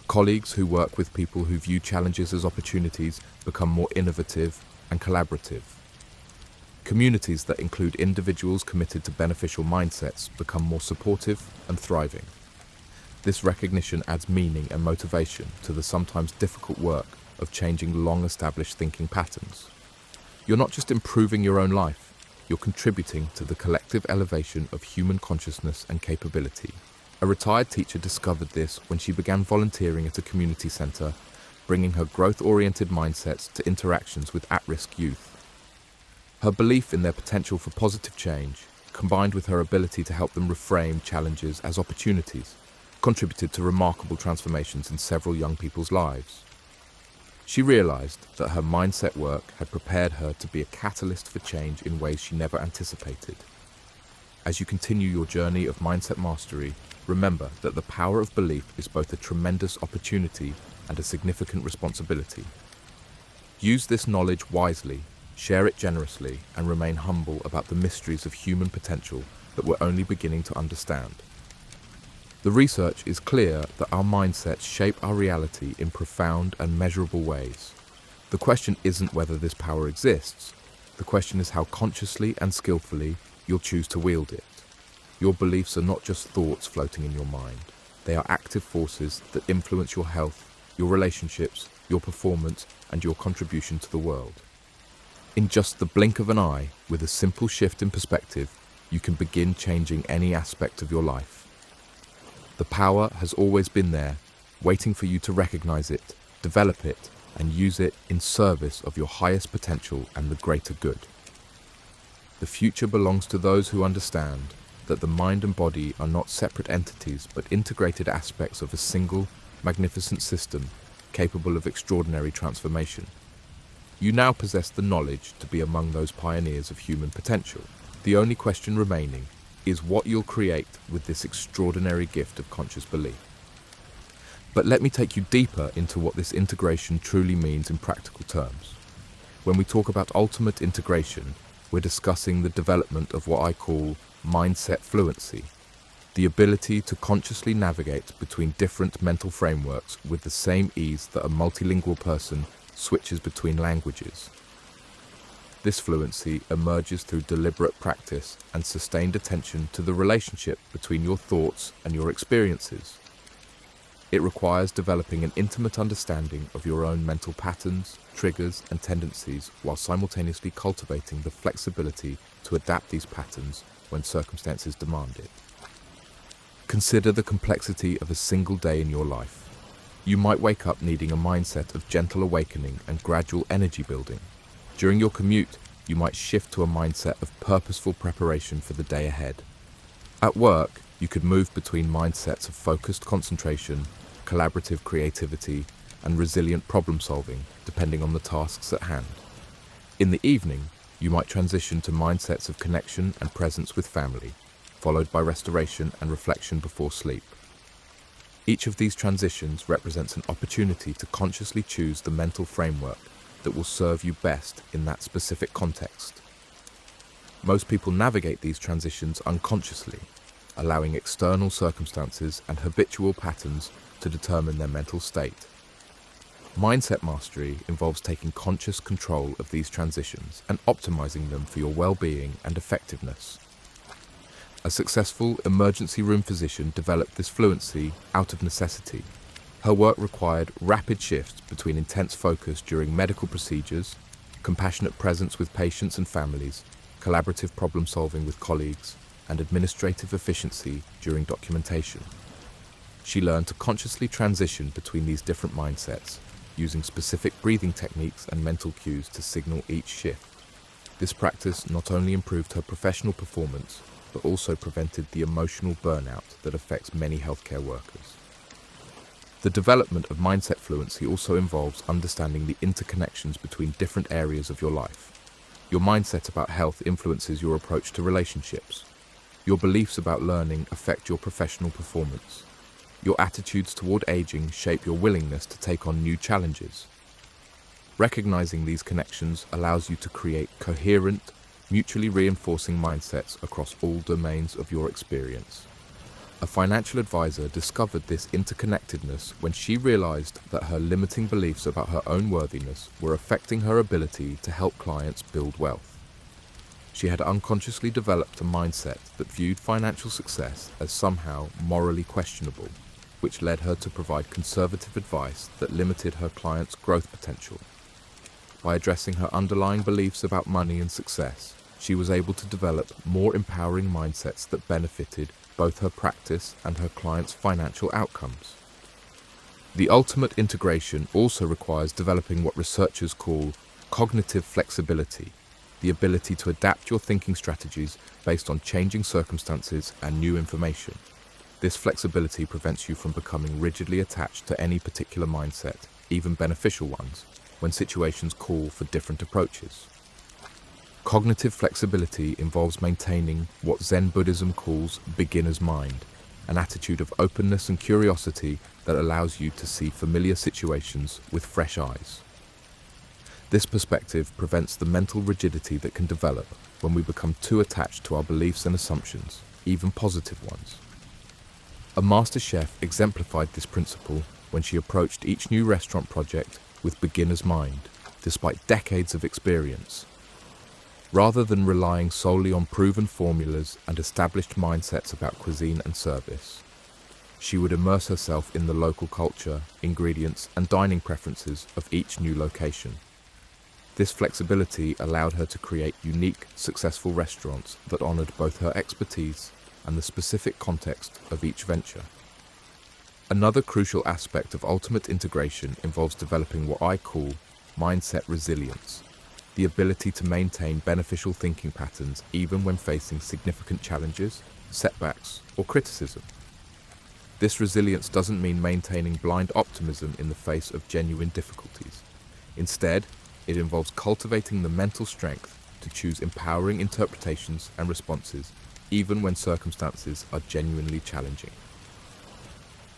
Colleagues who work with people who view challenges as opportunities become more innovative and collaborative. Communities that include individuals committed to beneficial mindsets become more supportive and thriving. This recognition adds meaning and motivation to the sometimes difficult work of changing long-established thinking patterns. You're not just improving your own life, you're contributing to the collective elevation of human consciousness and capability. A retired teacher discovered this when she began volunteering at a community center, bringing her growth-oriented mindsets to interactions with at-risk youth. Her belief in their potential for positive change, combined with her ability to help them reframe challenges as opportunities, contributed to remarkable transformations in several young people's lives. She realized that her mindset work had prepared her to be a catalyst for change in ways she never anticipated. As you continue your journey of mindset mastery, remember that the power of belief is both a tremendous opportunity and a significant responsibility. Use this knowledge wisely, share it generously, and remain humble about the mysteries of human potential that we're only beginning to understand. The research is clear that our mindsets shape our reality in profound and measurable ways. The question isn't whether this power exists. The question is how consciously and skillfully you'll choose to wield it. Your beliefs are not just thoughts floating in your mind. They are active forces that influence your health, your relationships, your performance, and your contribution to the world. In just the blink of an eye, with a simple shift in perspective, you can begin changing any aspect of your life. The power has always been there, waiting for you to recognize it, develop it, and use it in service of your highest potential and the greater good. The future belongs to those who understand that the mind and body are not separate entities but integrated aspects of a single, magnificent system capable of extraordinary transformation. You now possess the knowledge to be among those pioneers of human potential. The only question remaining is what you'll create with this extraordinary gift of conscious belief. But let me take you deeper into what this integration truly means in practical terms. When we talk about ultimate integration, we're discussing the development of what I call mindset fluency, the ability to consciously navigate between different mental frameworks with the same ease that a multilingual person switches between languages. This fluency emerges through deliberate practice and sustained attention to the relationship between your thoughts and your experiences. It requires developing an intimate understanding of your own mental patterns, triggers, and tendencies while simultaneously cultivating the flexibility to adapt these patterns when circumstances demand it. Consider the complexity of a single day in your life. You might wake up needing a mindset of gentle awakening and gradual energy building. During your commute, you might shift to a mindset of purposeful preparation for the day ahead. At work, you could move between mindsets of focused concentration, collaborative creativity, and resilient problem solving, depending on the tasks at hand. In the evening, you might transition to mindsets of connection and presence with family, followed by restoration and reflection before sleep. Each of these transitions represents an opportunity to consciously choose the mental framework that will serve you best in that specific context. Most people navigate these transitions unconsciously, allowing external circumstances and habitual patterns to determine their mental state. Mindset mastery involves taking conscious control of these transitions and optimizing them for your well-being and effectiveness. A successful emergency room physician developed this fluency out of necessity. Her work required rapid shifts between intense focus during medical procedures, compassionate presence with patients and families, collaborative problem solving with colleagues, and administrative efficiency during documentation. She learned to consciously transition between these different mindsets, using specific breathing techniques and mental cues to signal each shift. This practice not only improved her professional performance, but also prevented the emotional burnout that affects many healthcare workers. The development of mindset fluency also involves understanding the interconnections between different areas of your life. Your mindset about health influences your approach to relationships. Your beliefs about learning affect your professional performance. Your attitudes toward aging shape your willingness to take on new challenges. Recognizing these connections allows you to create coherent, mutually reinforcing mindsets across all domains of your experience. A financial advisor discovered this interconnectedness when she realized that her limiting beliefs about her own worthiness were affecting her ability to help clients build wealth. She had unconsciously developed a mindset that viewed financial success as somehow morally questionable, which led her to provide conservative advice that limited her clients' growth potential. By addressing her underlying beliefs about money and success, she was able to develop more empowering mindsets that benefited both her practice and her clients' financial outcomes. The ultimate integration also requires developing what researchers call cognitive flexibility, the ability to adapt your thinking strategies based on changing circumstances and new information. This flexibility prevents you from becoming rigidly attached to any particular mindset, even beneficial ones, when situations call for different approaches. Cognitive flexibility involves maintaining what Zen Buddhism calls beginner's mind, an attitude of openness and curiosity that allows you to see familiar situations with fresh eyes. This perspective prevents the mental rigidity that can develop when we become too attached to our beliefs and assumptions, even positive ones. A master chef exemplified this principle when she approached each new restaurant project with beginner's mind, despite decades of experience. Rather than relying solely on proven formulas and established mindsets about cuisine and service, she would immerse herself in the local culture, ingredients, and dining preferences of each new location. This flexibility allowed her to create unique, successful restaurants that honored both her expertise and the specific context of each venture. Another crucial aspect of ultimate integration involves developing what I call mindset resilience, the ability to maintain beneficial thinking patterns even when facing significant challenges, setbacks, or criticism. This resilience doesn't mean maintaining blind optimism in the face of genuine difficulties. Instead, it involves cultivating the mental strength to choose empowering interpretations and responses even when circumstances are genuinely challenging.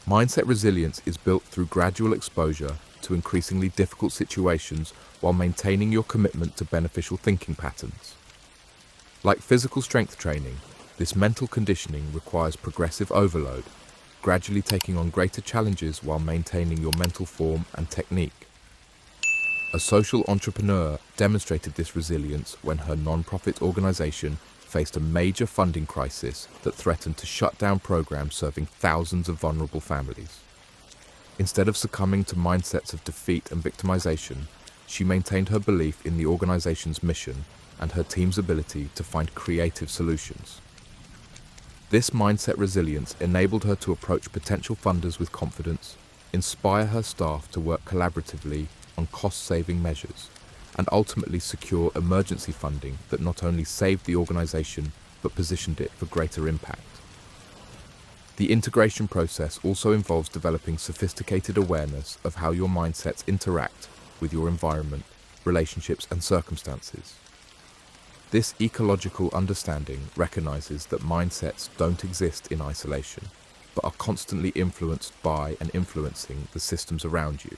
Mindset resilience is built through gradual exposure to increasingly difficult situations while maintaining your commitment to beneficial thinking patterns. Like physical strength training, this mental conditioning requires progressive overload, gradually taking on greater challenges while maintaining your mental form and technique. A social entrepreneur demonstrated this resilience when her non-profit organization faced a major funding crisis that threatened to shut down programs serving thousands of vulnerable families. Instead of succumbing to mindsets of defeat and victimization, she maintained her belief in the organization's mission and her team's ability to find creative solutions. This mindset resilience enabled her to approach potential funders with confidence, inspire her staff to work collaboratively on cost-saving measures, and ultimately secure emergency funding that not only saved the organization but positioned it for greater impact. The integration process also involves developing sophisticated awareness of how your mindsets interact with your environment, relationships, and circumstances. This ecological understanding recognizes that mindsets don't exist in isolation, but are constantly influenced by and influencing the systems around you.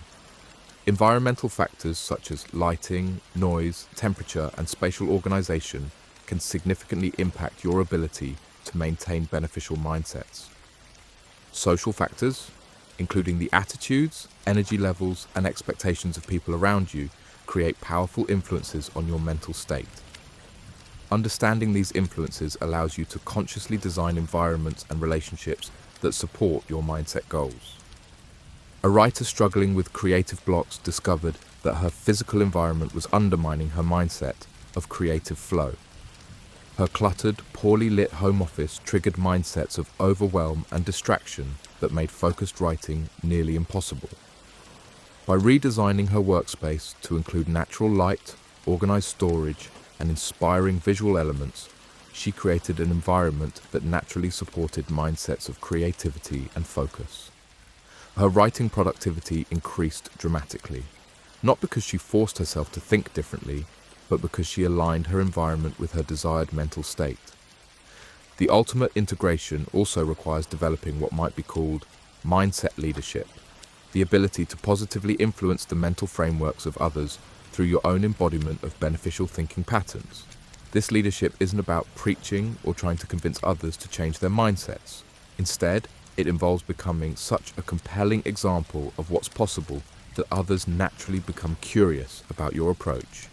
Environmental factors such as lighting, noise, temperature, and spatial organization can significantly impact your ability to maintain beneficial mindsets. Social factors, including the attitudes, energy levels, and expectations of people around you, create powerful influences on your mental state. Understanding these influences allows you to consciously design environments and relationships that support your mindset goals. A writer struggling with creative blocks discovered that her physical environment was undermining her mindset of creative flow. Her cluttered, poorly lit home office triggered mindsets of overwhelm and distraction that made focused writing nearly impossible. By redesigning her workspace to include natural light, organized storage, and inspiring visual elements, she created an environment that naturally supported mindsets of creativity and focus. Her writing productivity increased dramatically, not because she forced herself to think differently, but because she aligned her environment with her desired mental state. The ultimate integration also requires developing what might be called mindset leadership, the ability to positively influence the mental frameworks of others through your own embodiment of beneficial thinking patterns. This leadership isn't about preaching or trying to convince others to change their mindsets. Instead, it involves becoming such a compelling example of what's possible that others naturally become curious about your approach.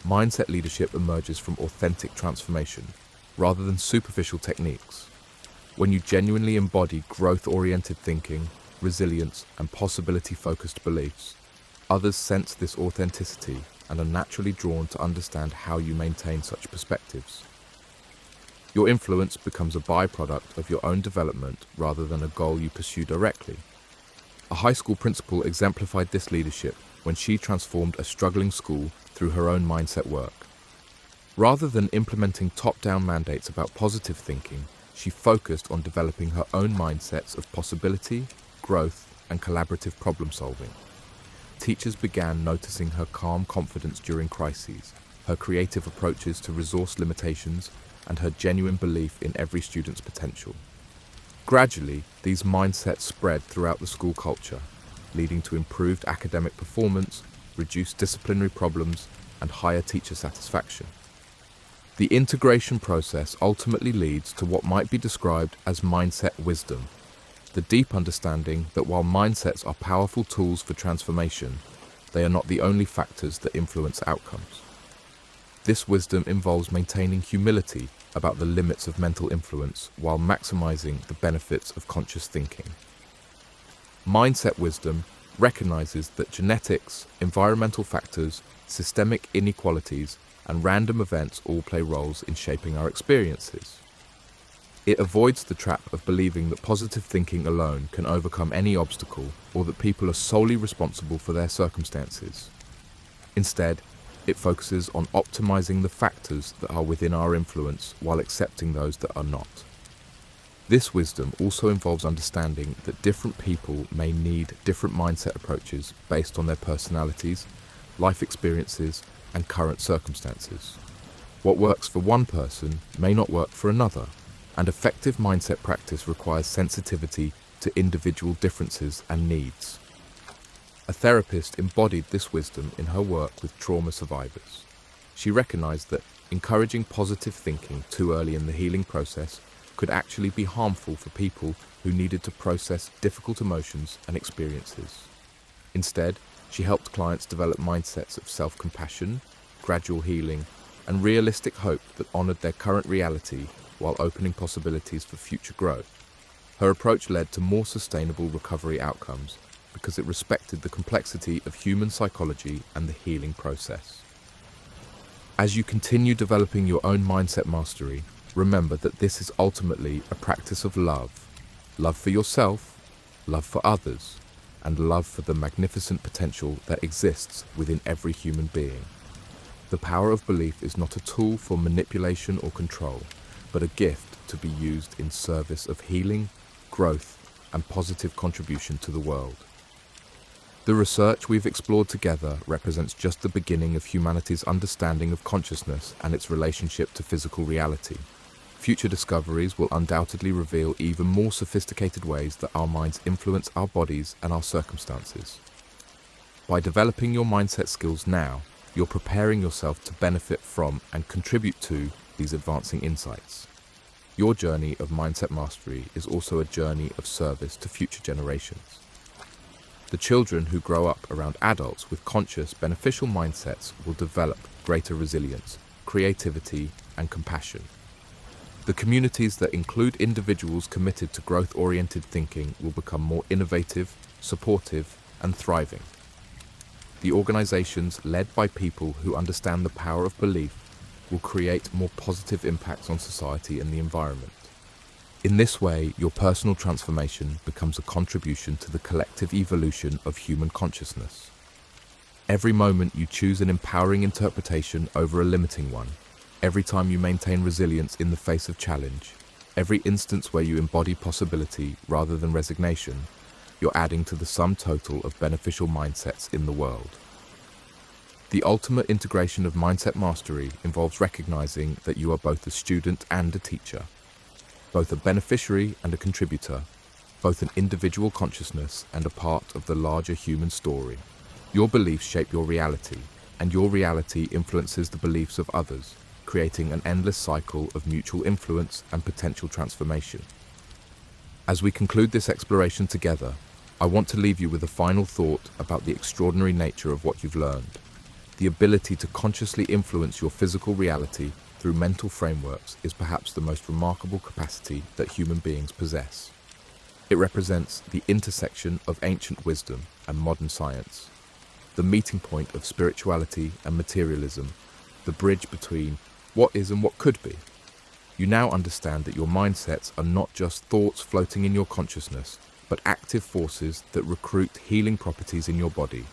Mindset leadership emerges from authentic transformation, rather than superficial techniques. When you genuinely embody growth-oriented thinking, resilience, and possibility-focused beliefs, others sense this authenticity and are naturally drawn to understand how you maintain such perspectives. Your influence becomes a byproduct of your own development rather than a goal you pursue directly. A high school principal exemplified this leadership when she transformed a struggling school through her own mindset work. Rather than implementing top-down mandates about positive thinking, she focused on developing her own mindsets of possibility, growth, and collaborative problem-solving. Teachers began noticing her calm confidence during crises, her creative approaches to resource limitations, and her genuine belief in every student's potential. Gradually, these mindsets spread throughout the school culture, leading to improved academic performance, reduced disciplinary problems, and higher teacher satisfaction. The integration process ultimately leads to what might be described as mindset wisdom, the deep understanding that while mindsets are powerful tools for transformation, they are not the only factors that influence outcomes. This wisdom involves maintaining humility about the limits of mental influence while maximizing the benefits of conscious thinking. Mindset wisdom recognizes that genetics, environmental factors, systemic inequalities, and random events all play roles in shaping our experiences. It avoids the trap of believing that positive thinking alone can overcome any obstacle or that people are solely responsible for their circumstances. Instead, it focuses on optimizing the factors that are within our influence while accepting those that are not. This wisdom also involves understanding that different people may need different mindset approaches based on their personalities, life experiences, and current circumstances. What works for one person may not work for another, and effective mindset practice requires sensitivity to individual differences and needs. A therapist embodied this wisdom in her work with trauma survivors. She recognized that encouraging positive thinking too early in the healing process could actually be harmful for people who needed to process difficult emotions and experiences. Instead, She helped clients develop mindsets of self-compassion, gradual healing, and realistic hope that honored their current reality while opening possibilities for future growth. Her approach led to more sustainable recovery outcomes because it respected the complexity of human psychology and the healing process. As you continue developing your own mindset mastery, remember that this is ultimately a practice of love. Love for yourself, love for others, and love for the magnificent potential that exists within every human being. The power of belief is not a tool for manipulation or control, but a gift to be used in service of healing, growth, and positive contribution to the world. The research we've explored together represents just the beginning of humanity's understanding of consciousness and its relationship to physical reality. Future discoveries will undoubtedly reveal even more sophisticated ways that our minds influence our bodies and our circumstances. By developing your mindset skills now, you're preparing yourself to benefit from and contribute to these advancing insights. Your journey of mindset mastery is also a journey of service to future generations. The children who grow up around adults with conscious, beneficial mindsets will develop greater resilience, creativity, and compassion. The communities that include individuals committed to growth-oriented thinking will become more innovative, supportive, and thriving. The organizations led by people who understand the power of belief will create more positive impacts on society and the environment. In this way, your personal transformation becomes a contribution to the collective evolution of human consciousness. Every moment you choose an empowering interpretation over a limiting one, every time you maintain resilience in the face of challenge, every instance where you embody possibility rather than resignation, you're adding to the sum total of beneficial mindsets in the world. The ultimate integration of mindset mastery involves recognizing that you are both a student and a teacher, both a beneficiary and a contributor, both an individual consciousness and a part of the larger human story. Your beliefs shape your reality, and your reality influences the beliefs of others, creating an endless cycle of mutual influence and potential transformation. As we conclude this exploration together, I want to leave you with a final thought about the extraordinary nature of what you've learned. The ability to consciously influence your physical reality through mental frameworks is perhaps the most remarkable capacity that human beings possess. It represents the intersection of ancient wisdom and modern science, the meeting point of spirituality and materialism, the bridge between what is and what could be. You now understand that your mindsets are not just thoughts floating in your consciousness, but active forces that recruit healing properties in your body,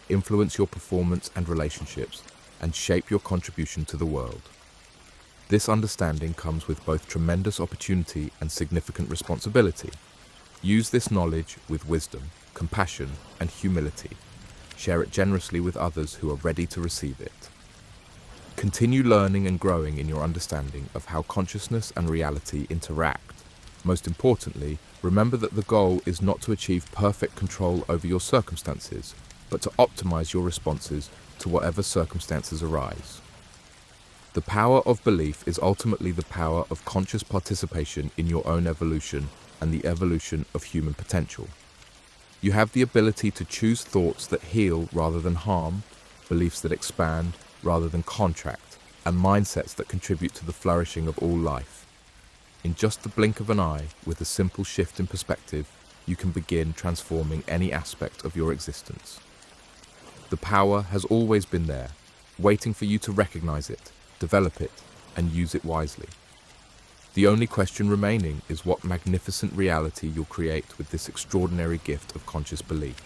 influence your performance and relationships, and shape your contribution to the world. This understanding comes with both tremendous opportunity and significant responsibility. Use this knowledge with wisdom, compassion, and humility. Share it generously with others who are ready to receive it. Continue learning and growing in your understanding of how consciousness and reality interact. Most importantly, remember that the goal is not to achieve perfect control over your circumstances, but to optimize your responses to whatever circumstances arise. The power of belief is ultimately the power of conscious participation in your own evolution and the evolution of human potential. You have the ability to choose thoughts that heal rather than harm, beliefs that expand rather than contract, and mindsets that contribute to the flourishing of all life. In just the blink of an eye, with a simple shift in perspective, you can begin transforming any aspect of your existence. The power has always been there, waiting for you to recognize it, develop it, and use it wisely. The only question remaining is what magnificent reality you'll create with this extraordinary gift of conscious belief.